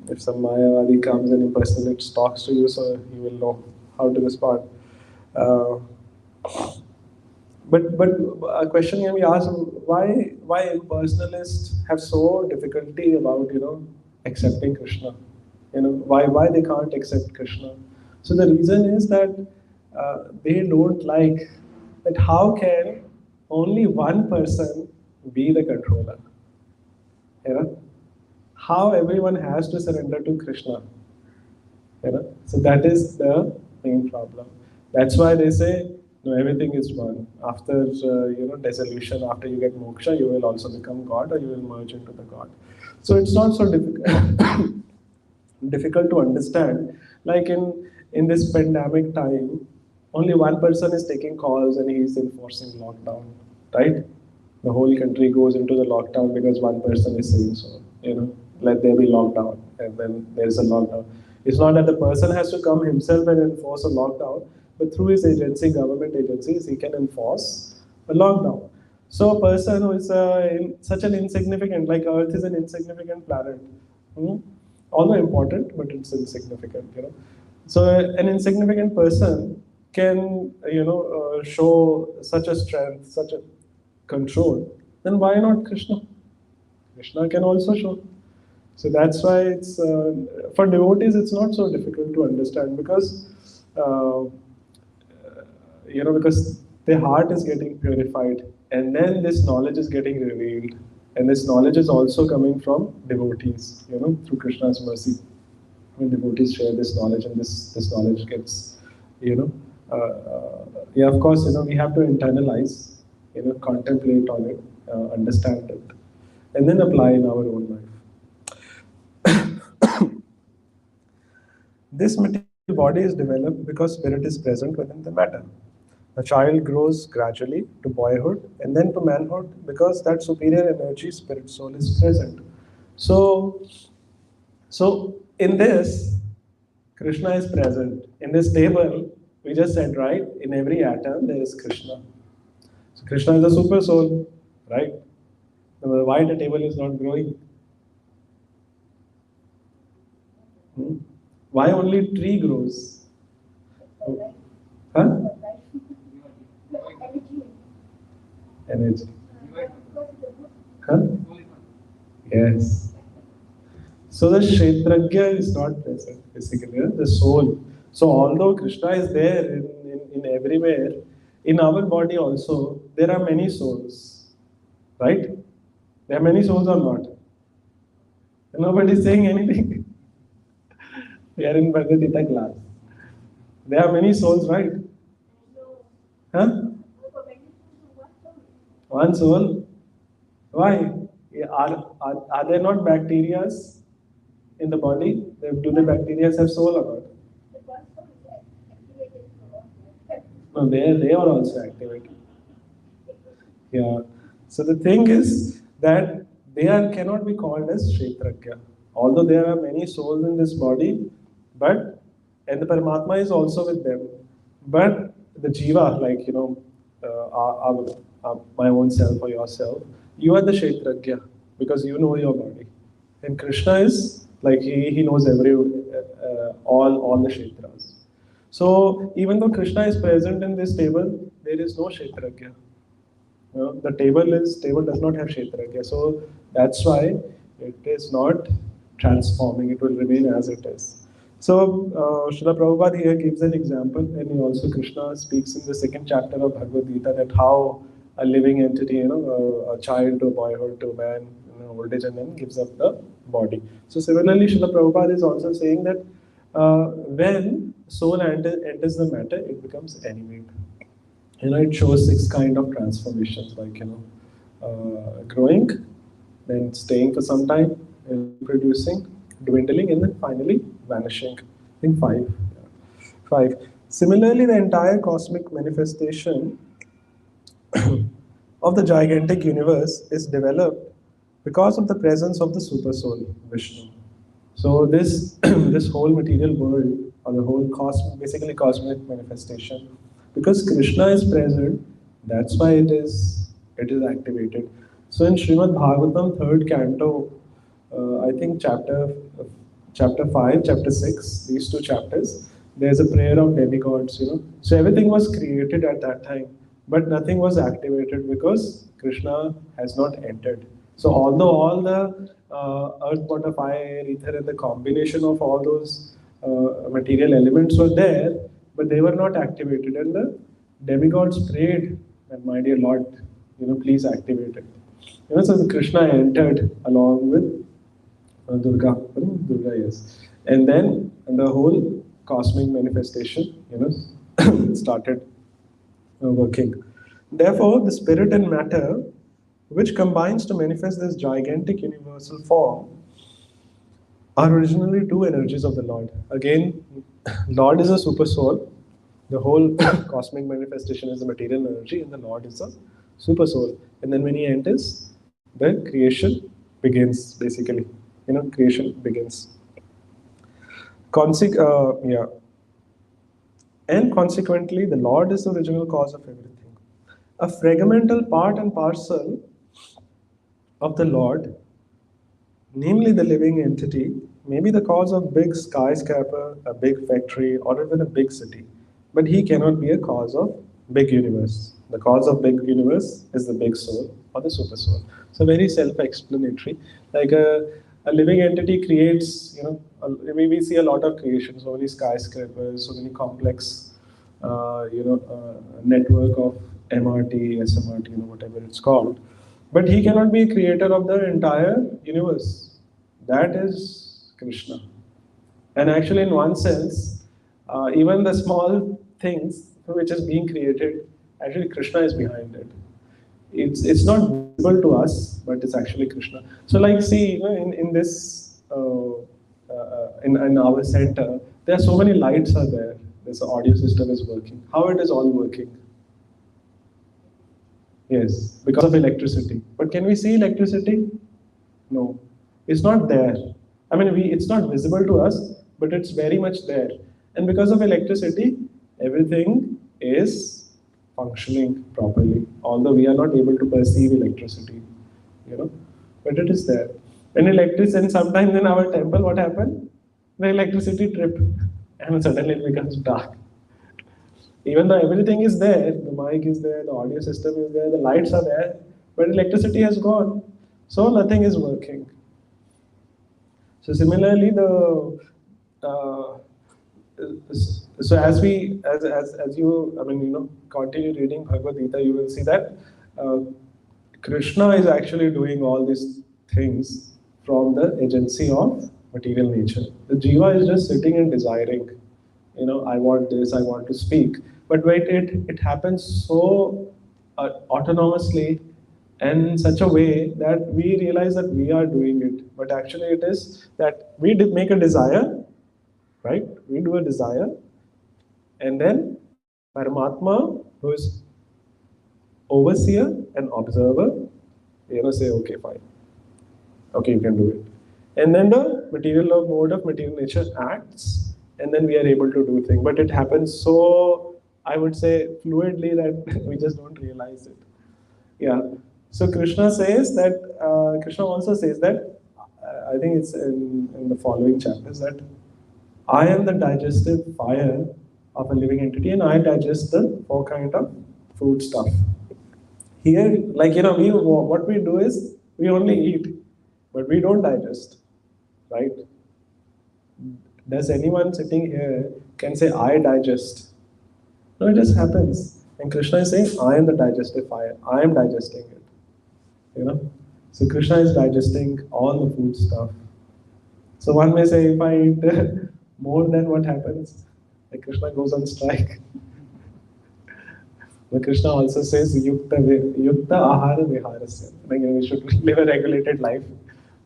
If some Mayavadi comes and impersonates, talks to you, so you will know how to respond. uh, but a question can be asked: why impersonalists have so difficulty about accepting Krishna? Why they can't accept Krishna? So the reason is that they don't like that. How can only one person be the controller? You know how everyone has to surrender to Krishna. So that is the main problem. That's why they say no, everything is one. After dissolution, after you get moksha, you will also become God, or you will merge into the God. So it's not so difficult difficult to understand. Like in this pandemic time, only one person is taking calls and he is enforcing lockdown, right? The whole country goes into the lockdown because one person is saying so. Let there be lockdown, and then there is a lockdown. It's not that the person has to come himself and enforce a lockdown, but through his agency, government agencies, he can enforce a lockdown. So a person who is such an insignificant, like Earth is an insignificant planet, hmm, although important, but it's insignificant. So an insignificant person can, show such a strength, such a control. Then why not Krishna? Krishna can also show. So that's why it's for devotees it's not so difficult to understand because uh, because their heart is getting purified, and then this knowledge is getting revealed, and this knowledge is also coming from devotees, through Krishna's mercy. When devotees share this knowledge, and this knowledge gets, you know, yeah, of course, we have to internalize, contemplate on it, understand it, and then apply in our own life. This material body is developed because spirit is present within the matter. The child grows gradually to boyhood and then to manhood because that superior energy, spirit soul, is present. So, so in this, Krishna is present. In this table, we just said, right, in every atom there is Krishna. So Krishna is a super soul, right? Why the table is not growing? Hmm? Why only tree grows? Huh? Energy. Huh? Yes. So the Kshetrajna is not present, basically, the soul. So although Krishna is there in everywhere, in our body also, there are many souls, right? There are many souls or not? Nobody is saying anything. We are in Bhagavad Gita class. There are many souls, right? Huh? One soul. Why? Yeah, are there not bacteria in the body? Do the bacteria have soul or not? No, they are also activated. Yeah. So the thing is that they cannot be called as Kshetrajna. Although there are many souls in this body, but and the Paramatma is also with them. But the Jiva, like my own self or yourself, you are the Kshetrajna because you know your body. And Krishna is like he knows all the Kshetras. So even though Krishna is present in this table, there is no Kshetragya. The table does not have Kshetragya. So that's why it is not transforming. It will remain as it is. So Srila Prabhupada here gives an example, and he also Krishna speaks in the second chapter of Bhagavad Gita that how a living entity, a child to boyhood to man, old age, and then gives up the body. So similarly, Srila Prabhupada is also saying that when soul enters the matter, it becomes animate. It shows six kind of transformations, like growing, then staying for some time, reproducing, dwindling, and then finally vanishing. I think five. Yeah. Five. Similarly, the entire cosmic manifestation of the gigantic universe is developed because of the presence of the supersoul, Vishnu. So this this whole material world, or the whole cosmic, basically cosmic manifestation, because Krishna is present, that's why it is activated. So in Srimad Bhagavatam, third canto, I think chapter 5, chapter 6, these two chapters, there's a prayer of demigods. So everything was created at that time, but nothing was activated because Krishna has not entered. So although all the earth, water, fire, air, ether, and the combination of all those material elements were there, but they were not activated. And the demigods prayed, and my dear Lord, please activate it. So Krishna entered along with Durga, yes. And then the whole cosmic manifestation, started working. Therefore, the spirit and matter, which combines to manifest this gigantic universal form, are originally two energies of the Lord. Again, Lord is a super soul. The whole cosmic manifestation is the material energy, and the Lord is a super soul. And then when he enters, the creation begins, basically. Creation begins. Yeah. And consequently, the Lord is the original cause of everything. A fragmental part and parcel of the Lord, namely the living entity, may be the cause of big skyscraper, a big factory, or even a big city. But he cannot be a cause of big universe. The cause of big universe is the big soul or the super soul. So very self-explanatory. Like a living entity creates, we see a lot of creations, so many skyscrapers, so many complex, network of MRT, SMRT, whatever it's called. But he cannot be a creator of the entire universe. That is Krishna. And actually, in one sense, even the small things which is being created, actually Krishna is behind it. It's not visible to us, but it's actually Krishna. So, like, see, in this in our center, there are so many lights are there. This audio system is working. How it is all working? Yes, because of electricity. But can we see electricity? No, it's not there. I mean, it's not visible to us, but it's very much there. And because of electricity, everything is functioning properly. Although we are not able to perceive electricity, but it is there. And sometimes in our temple, what happened? The electricity trip, and suddenly it becomes dark. Even though everything is there, the mic is there, the audio system is there, the lights are there, but electricity has gone, so nothing is working. So similarly, the so as you continue reading Bhagavad Gita, you will see that Krishna is actually doing all these things from the agency of material nature. The jiva is just sitting and desiring. I want this, I want to speak. But wait, it happens so autonomously and in such a way that we realize that we are doing it. But actually, it is that we make a desire, right? We do a desire, and then Paramatma, who is overseer and observer, say, okay, fine. Okay, you can do it. And then the material mode of material nature acts, and then we are able to do things. But it happens so, I would say, fluidly that we just don't realize it. Yeah. So Krishna says that, Krishna also says that, I think it's in the following chapters, that I am the digestive fire of a living entity, and I digest the four kind of food stuff. Here, like we what we do is we only eat, but we don't digest, right? Does anyone sitting here can say I digest? No, it just happens. And Krishna is saying, I am the digestive fire. I am digesting it. You know? So Krishna is digesting all the food stuff. So one may say, if I eat more than what happens, like Krishna goes on strike. But Krishna also says, yukta ahara viharasya. Like, we should live a regulated life.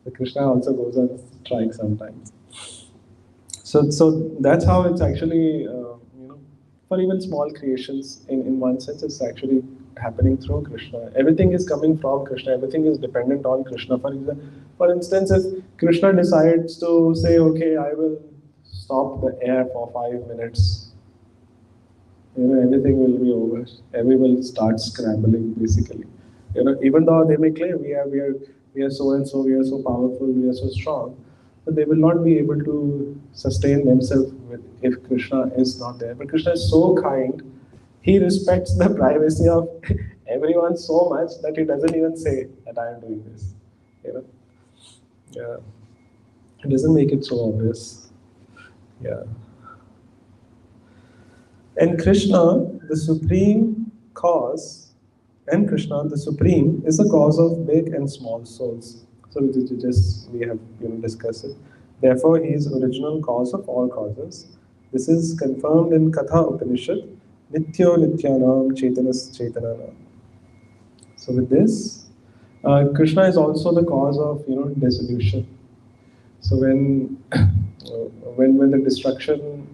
But Krishna also goes on strike sometimes. So that's how it's actually, for even small creations, in one sense, it's actually happening through Krishna. Everything is coming from Krishna. Everything is dependent on Krishna. For instance, if Krishna decides to say, okay, I will stop the air for 5 minutes, everything will be over. Everyone will start scrambling, basically. Even though they may claim we are so and so, we are so powerful, we are so strong, but they will not be able to sustain themselves if Krishna is not there. But Krishna is so kind; he respects the privacy of everyone so much that he doesn't even say that I am doing this. You know, yeah, he doesn't make it so obvious. Yeah. And Krishna, the supreme cause, and Krishna, the supreme, is the cause of big and small souls. So we have discussed it. Therefore, he is original cause of all causes. This is confirmed in Katha Upanishad, Nityo Nityanam Chaitanas Chaitananam. So with this, Krishna is also the cause of dissolution. So when the destruction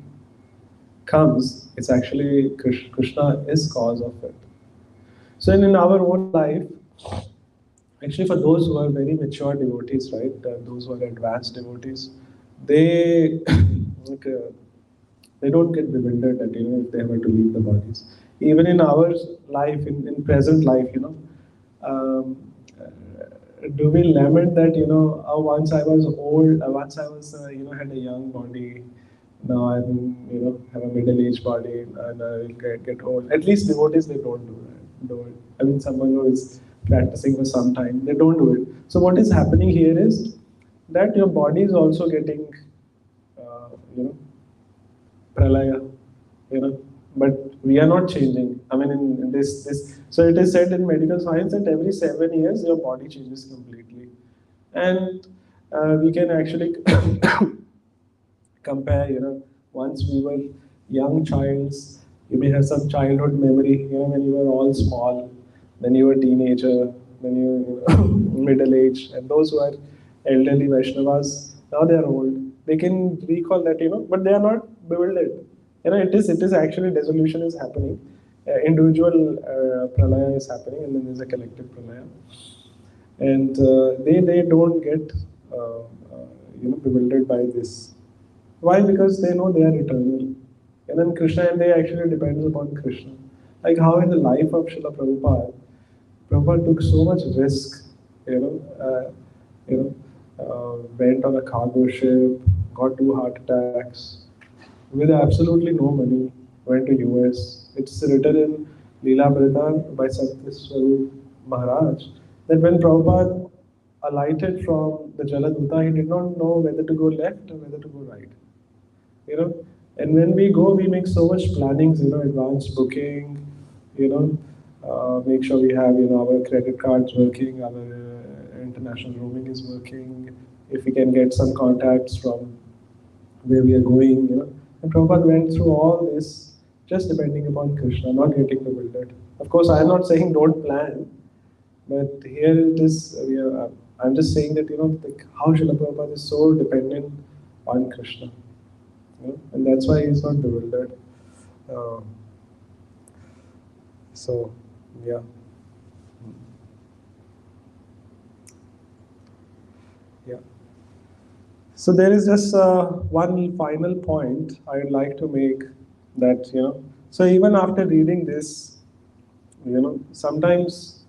comes, it's actually Krishna is cause of it. So in our own life, actually for those who are very mature devotees, right, those who are advanced devotees, they like, they don't get bewildered that if they were to leave the bodies. Even in our life, in present life, um, do we lament that oh, once I was old, once I was had a young body, now I'm have a middle-aged body and I will get old. At least devotees, they don't do that. I mean, someone who is practicing for some time, they don't do it. So what is happening here is that your body is also getting you know pralaya, but we are not changing. I mean, in this, so it is said in medical science that every 7 years your body changes completely, and we can actually compare. Once we were young childs, you may have some childhood memory. When you were all small, then you were teenager, then you middle age, and those who are elderly Vaishnavas, now they are old. They can recall that, but they are not bewildered. It is actually dissolution is happening. Individual pralaya is happening, and then there's a collective pralaya, and they don't get bewildered by this. Why? Because they know they are eternal. And then Krishna, and they actually depends upon Krishna. Like how in the life of Srila Prabhupada took so much risk, went on a cargo ship, got 2 heart attacks, with absolutely no money, went to US. It's written in Leela Brita by Satya Swarup Maharaj that when Prabhupada alighted from the Jaladuta, he did not know whether to go left or whether to go right. And when we go, we make so much plannings, advance booking, make sure we have our credit cards working, our international roaming is working, if we can get some contacts from where we are going, and Prabhupada went through all this just depending upon Krishna, not getting bewildered. Of course, I am not saying don't plan, but here it is, I'm just saying that, like how Srila Prabhupada is so dependent on Krishna. And that's why he's not bewildered. So, yeah. Yeah. So there is just one final point I would like to make that, so even after reading this, sometimes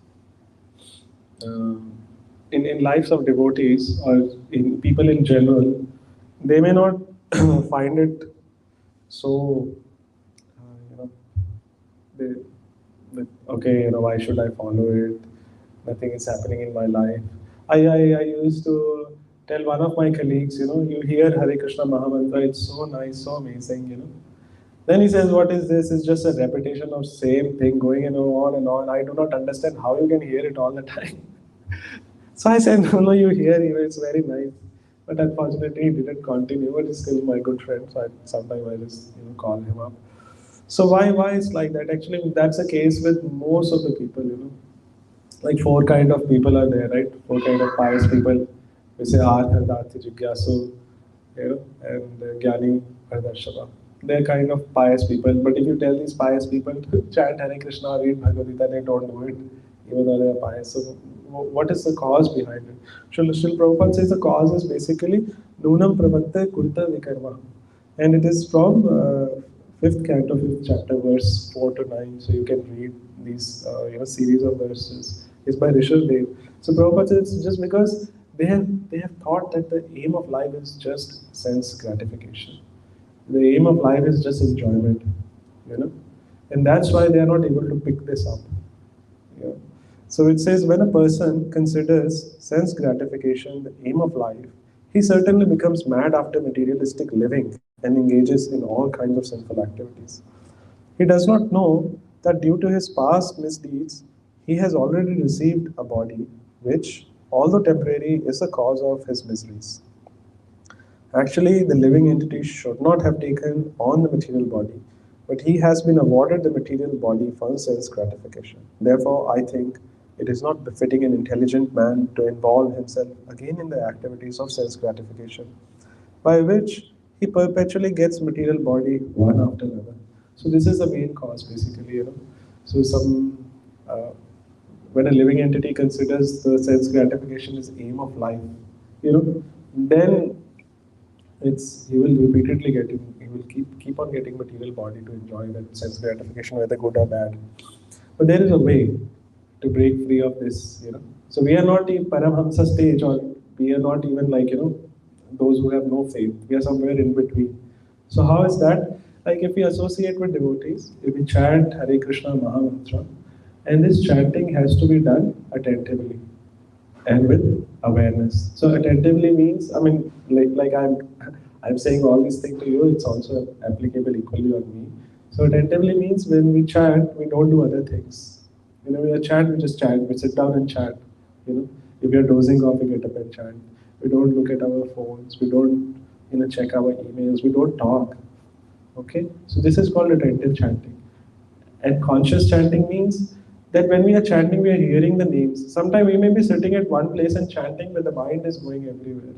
in lives of devotees or in people in general, they may not find it so they, with, okay, why should I follow it? Nothing is happening in my life. I used to tell one of my colleagues, you hear Hare Krishna Mahamantra, it's so nice, so amazing. Then he says, what is this? It's just a repetition of same thing going on and on. I do not understand how you can hear it all the time. So I said, no, you hear, it's very nice. But unfortunately, he didn't continue. But he's still my good friend. So sometimes I just call him up. So why it's like that? Actually, that's the case with most of the people. Like four kind of people are there, right? Four kind of pious people. We say Artha, Dati, Jigyasu, and Gyani, Pardarshava. They're kind of pious people. But if you tell these pious people to chant Hare Krishna or read Bhagavad Gita, they don't do it, even though they are pious. So what is the cause behind it? Srila Prabhupada says the cause is basically Nunam Pravatte Kurta Vikarma. And it is from fifth canto, fifth chapter, verse 4 to 9. So you can read these series of verses. It's by Rishabh Dev. So Prabhupada says it's just because they have thought that the aim of life is just sense gratification. The aim of life is just enjoyment, you know, and that's why they are not able to pick this up. Yeah. So it says when a person considers sense gratification the aim of life, he certainly becomes mad after materialistic living and engages in all kinds of sinful activities. He does not know that due to his past misdeeds, he has already received a body which, although temporary, is the cause of his miseries. Actually, the living entity should not have taken on the material body, but he has been awarded the material body for sense gratification. Therefore, I think it is not befitting an intelligent man to involve himself again in the activities of sense gratification, by which he perpetually gets material body one after another. So this is the main cause, basically. So uh, when a living entity considers the sense gratification as aim of life, then it's he will repeatedly he will keep on getting material body to enjoy that sense gratification, whether good or bad. But there is a way to break free of this. So we are not in Paramhamsa stage, or we are not even like those who have no faith. We are somewhere in between. So how is that? Like if we associate with devotees, if we chant Hare Krishna Mahamantra, and this chanting has to be done attentively and with awareness. So attentively means, I mean, like I'm saying all these things to you. It's also applicable equally on me. So attentively means when we chant, we don't do other things. When we chant, we just chant. We sit down and chant. If we are dozing off, we get up and chant. We don't look at our phones. We don't check our emails. We don't talk. Okay. So this is called attentive chanting. And conscious chanting means that when we are chanting, we are hearing the names. Sometimes we may be sitting at one place and chanting, but the mind is going everywhere.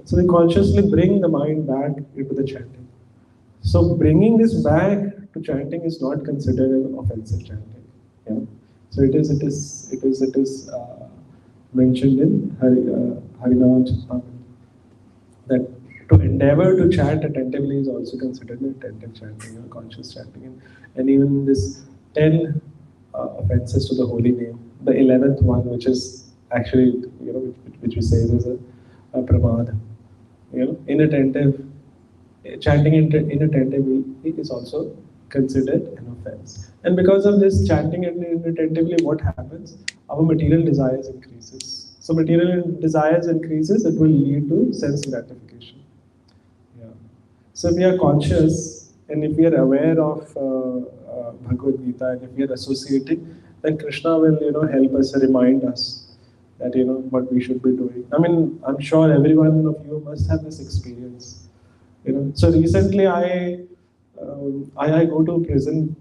So we consciously bring the mind back into the chanting. So bringing this back to chanting is not considered an offensive chanting. So it is mentioned in Harinam Chittaman that to endeavor to chant attentively is also considered an attentive chanting, conscious chanting. And even this 10 offenses to the holy name, the 11th one, which is actually, which we say is a pramad. Inattentive, chanting inattentively is also considered an offense. And because of this chanting inattentively, what happens? Our material desires increases. So material desires increases, it will lead to sense gratification. Yeah. So if we are conscious and if we are aware of Bhagavad Gita and if we are associating, then Krishna will help us, remind us that what we should be doing. I mean, I'm sure every one of you must have this experience. So recently I go to prison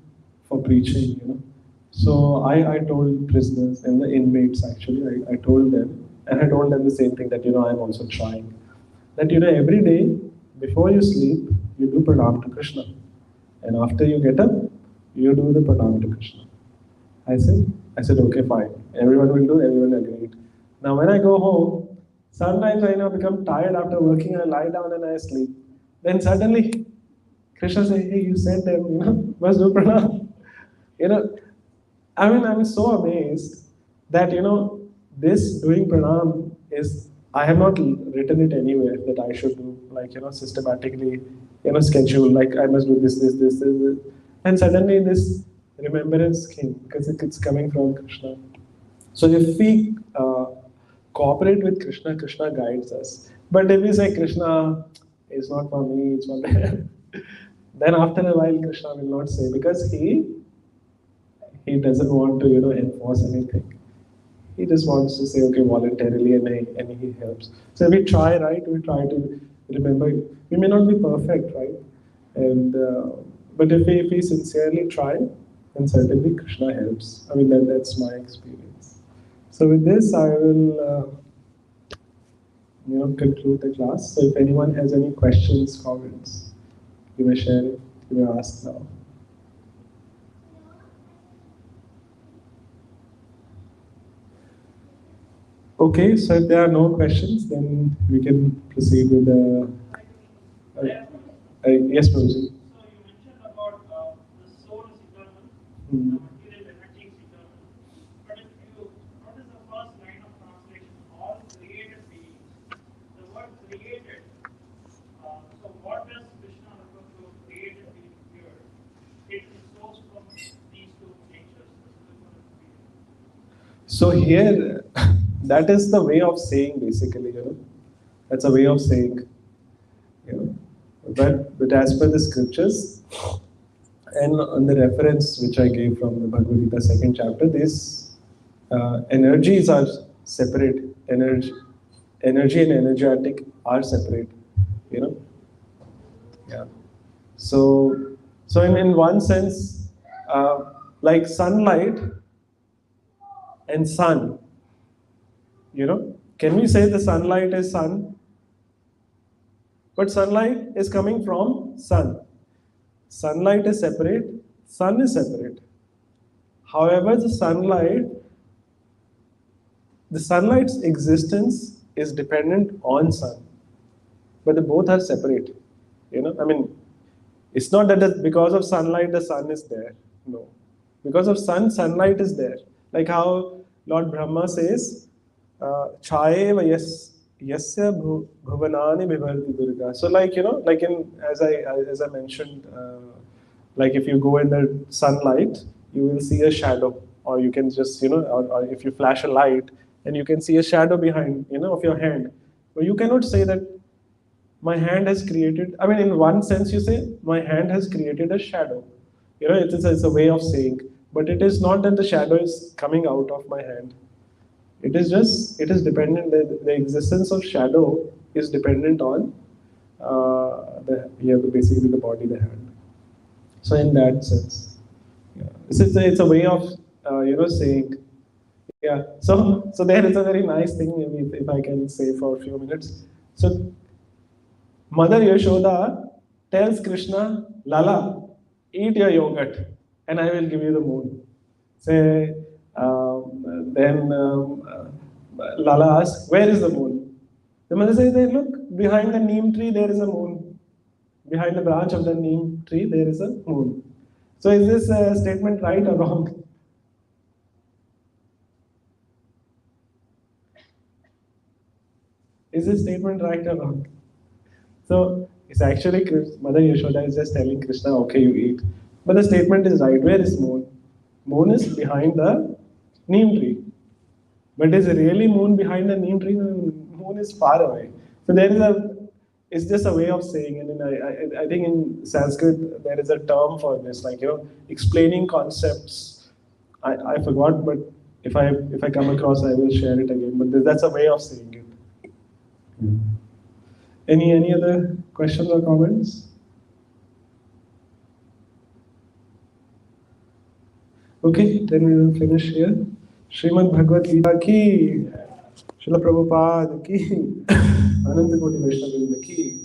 for preaching. So I told prisoners and the inmates actually, I told them, and I told them the same thing that I'm also trying. That every day before you sleep, you do pranam to Krishna. And after you get up, you do the pranam to Krishna. I said, okay, fine. Everyone will do, everyone agreed. Now when I go home, sometimes I become tired after working and I lie down and I sleep. Then suddenly Krishna says, hey, you said them, must do pranam. You know, I was so amazed that, this doing pranam is, I have not written it anywhere that I should do, like, systematically, schedule, like I must do this. And suddenly this remembrance came because it's coming from Krishna. So if we cooperate with Krishna, Krishna guides us. But if we say Krishna is not for me, it's for them, then after a while Krishna will not say because he doesn't want to enforce anything. He just wants to say okay voluntarily and he helps. So we try right. We try to remember. We may not be perfect, right? And but if we sincerely try, then certainly Krishna helps. I mean that's my experience. So with this, I will conclude the class. So if anyone has any questions, comments, you may share it. You may ask now. Okay, so if there are no questions, then we can proceed with the. Yes, Prabhuji. So you mentioned about the soul is eternal, Hmm. the material energy is eternal. But if you notice the first line of translation, all created beings, the word created, so what does Krishna refer to created being here? It is source from these two natures, the physical and spiritual. So here, that is the way of saying basically, that's a way of saying, you know. But as per the scriptures and on the reference which I gave from the Bhagavad Gita second chapter, these energies are separate. Energy and energetic are separate, you know. Yeah. So in one sense, like sunlight and sun, can we say the sunlight is sun? But sunlight is coming from sun. Sunlight is separate, sun is separate. However, the sunlight's existence is dependent on sun, but they both are separate. I mean, it's not that because of sunlight the sun is there. No, because of sun, sunlight is there. Like how Lord Brahma says, "Chayeva yasya bhuvanani bhivarti durga." So, like like in as I mentioned, like if you go in the sunlight, you will see a shadow, or you can just or if you flash a light, and you can see a shadow behind of your hand, but you cannot say that my hand has created. I mean, in one sense, you say my hand has created a shadow. It's a way of saying, but it is not that the shadow is coming out of my hand. It is dependent. The existence of shadow is dependent on basically the body, the hand. So in that sense, yeah, it's a way of saying. Yeah. So there is a very nice thing, maybe if I can say for a few minutes. So Mother Yashoda tells Krishna, Lala, eat your yogurt and I will give you the moon. Say, then Lala asks, where is the moon? The mother says, hey, look, behind the neem tree there is a moon. Behind the branch of the neem tree there is a moon. So is this statement right or wrong? Is this statement right or wrong? So it's actually Mother Yashoda is just telling Krishna, okay, you eat. But the statement is right. Where is moon? Moon is behind the neem tree. But is really moon behind the neem tree? Moon is far away. So it's just a way of saying. And then I think in Sanskrit there is a term for this, like explaining concepts. I forgot, but if I come across, I will share it again. But that's a way of saying it. Any other questions or comments? Okay, then we will finish here. Srimad Bhagavad Gita ki, Srila Prabhupada ki, Ananta Koti Vaishnava ki.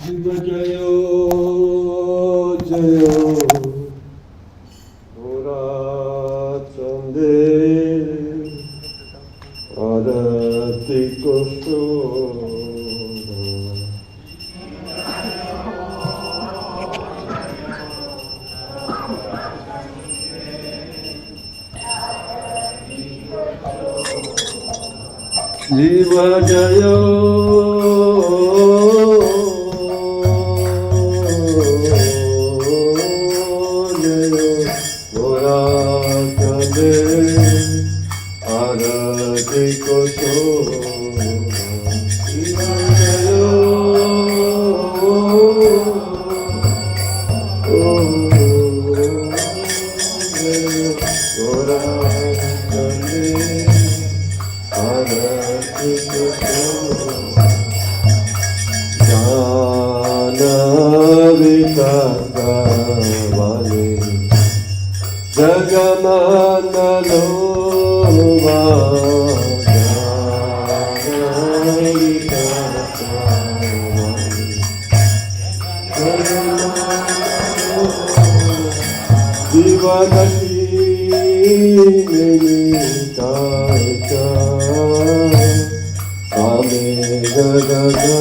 Jayo Jayo Ora Chande Arati Kosho Jiva Jayo Jayo Gora Chande Arati Kosho Jiva Jayo Gora Chande Janavitavale Jagamanalova Divanaki Nitaita Ame Gadaga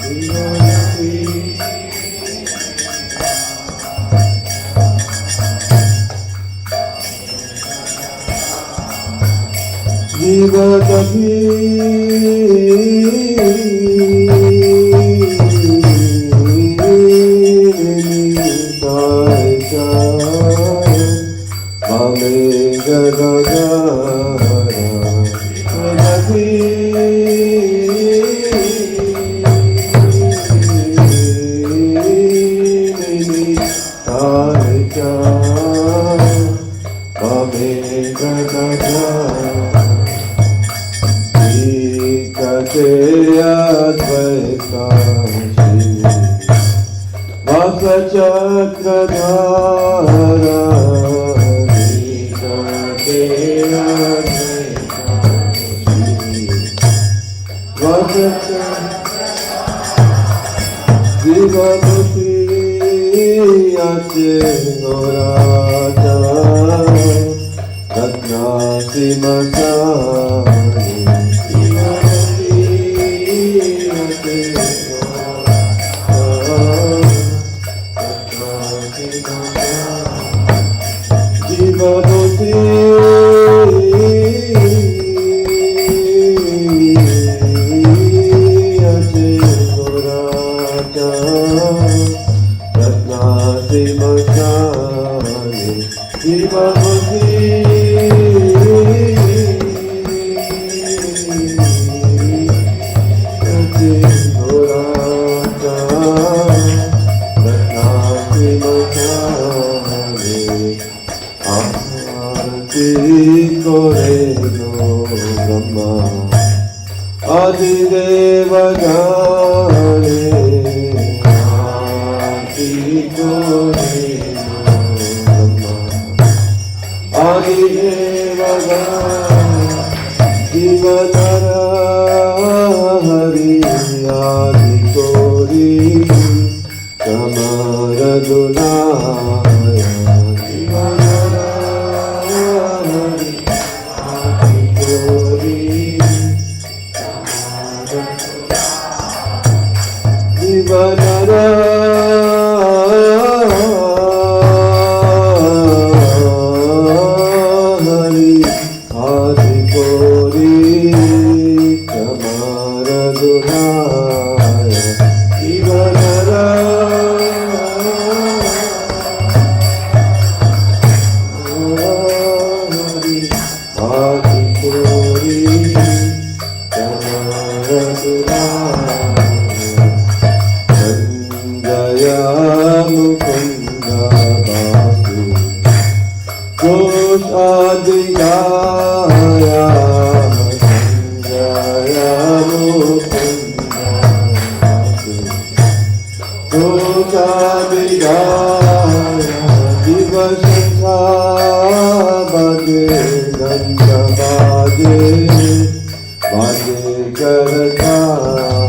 Divanaki Divanaki Nitaita Ame Gadaga Vasachakradhara Divamati Ache Norata Ratnasi Masari Divamati Ache Norata Divamati Adideva Gane Adideva Gane Divanara Hari Adikori Kamaradunaya Divanara Hari Adikori Divanara Hari Adikori Kamaradunaya Divanara Hari Adikori Kamaradunaya Jaya Mukunda Basu Koshadigaya Jaya Mukunda Basu Koshadigaya Divashakha Bhaje Ganga Bhaje Bhaje Karataya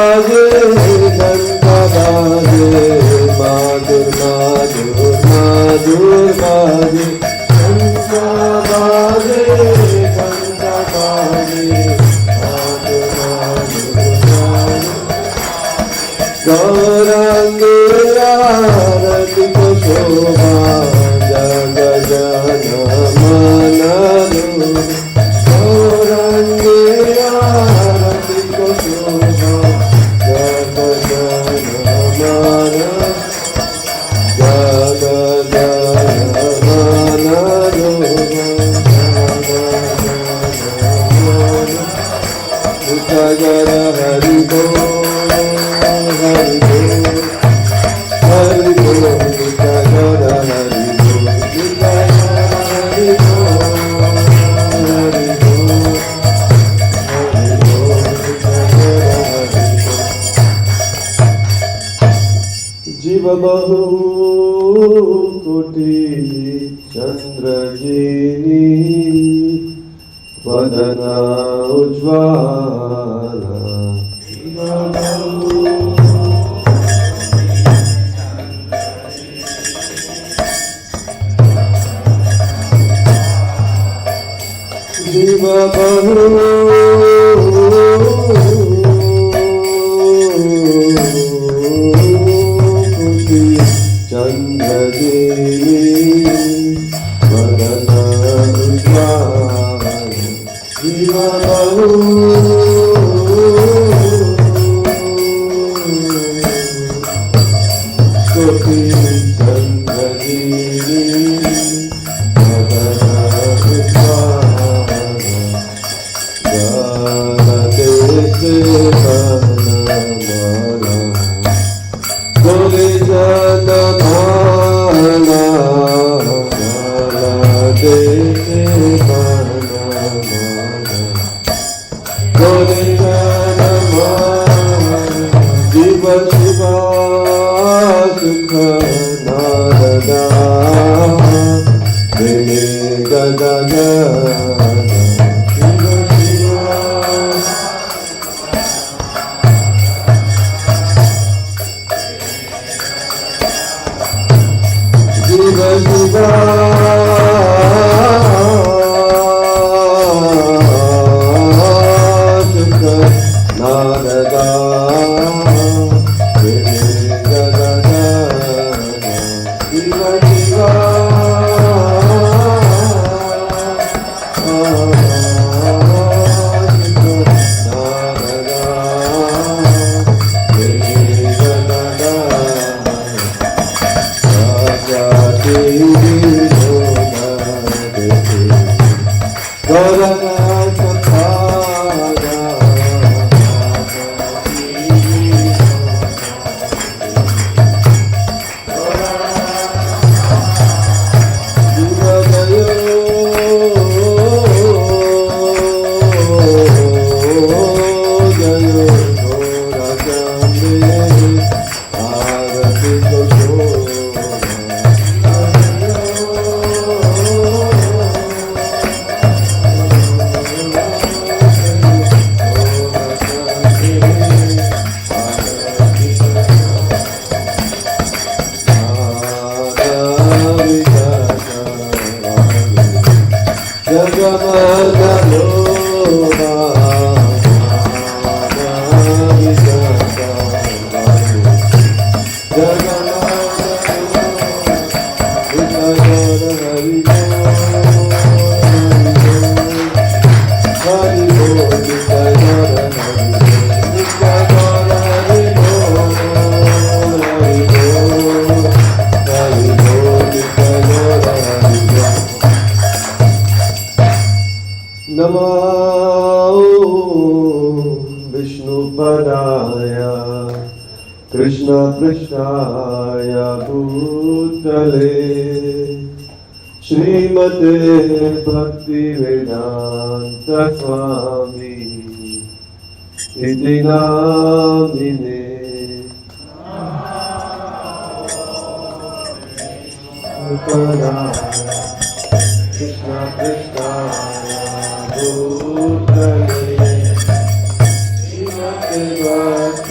बाजे घंटा बाजे माधुर माधुर माधुर बाजे घंटा बाजे घंटा बाजे माधुर माधुर गौरांगे आरती को शोभा जग जन मन गौरांगे आरती को शोभा जग जन मन जग जन मन सागर हरि बोल हरि बोल हरि बोल सागर हरि बोल हरि बोल हरि बोल हरि बोल सागर हरि बोल जीव बहु कोटि चंद्रजीनी वदना उज्ज्वला जीव बहु कोटि चंद्रजीनी वदना उज्ज्वला जीव बहु कोटि चंद्रजीनी वदना उज्ज्वला देश बनमाला गोरे जन माला देश बनमाला गोरे जन माला जीव शिवा सुख नारदा गदा शिवा सुख नारदा शिवा शिवा कृष्ण पृष्ठाय भूतले श्रीमते भक्ति वेदांत स्वामी इति नामिने कृष्ण पृष्ठाय भूतले श्रीमते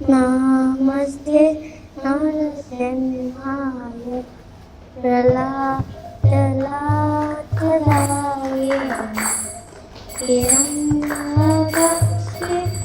Namaste Narasimhaya Pralaya Hiranyakashipu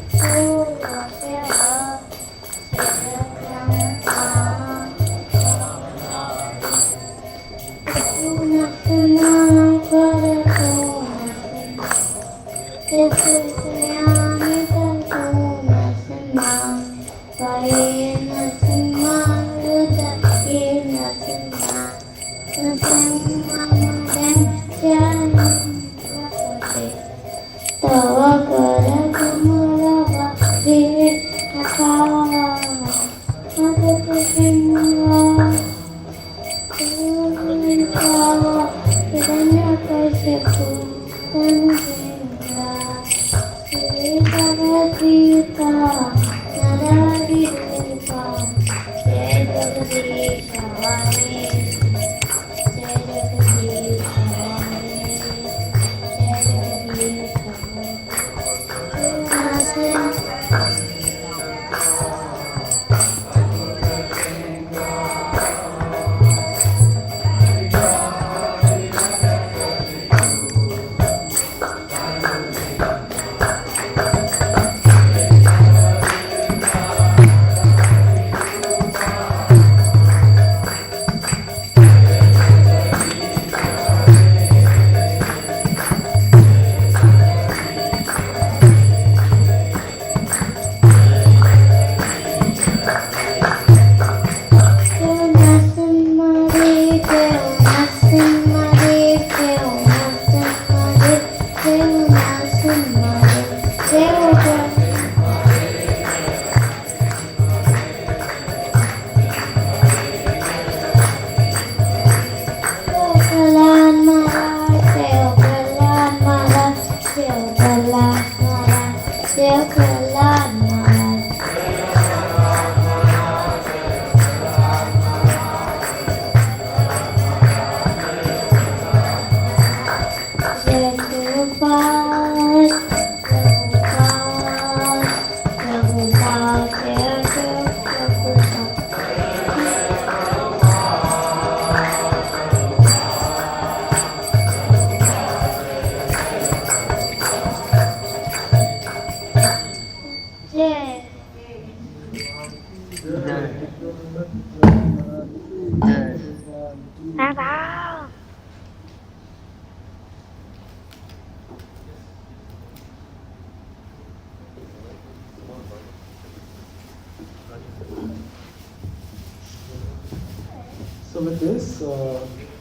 So with this,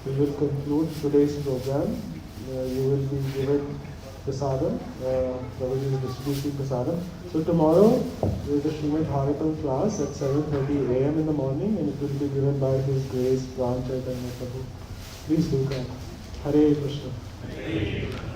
we will conclude today's program. You will be given prasadam. Prabhuji is distributing prasadam. So tomorrow there is a Srimad Bhagavatam class at 7:30 a.m. in the morning, and it will be given by His Grace Ram Chaitanya Prabhu. Please do come. Hare Krishna.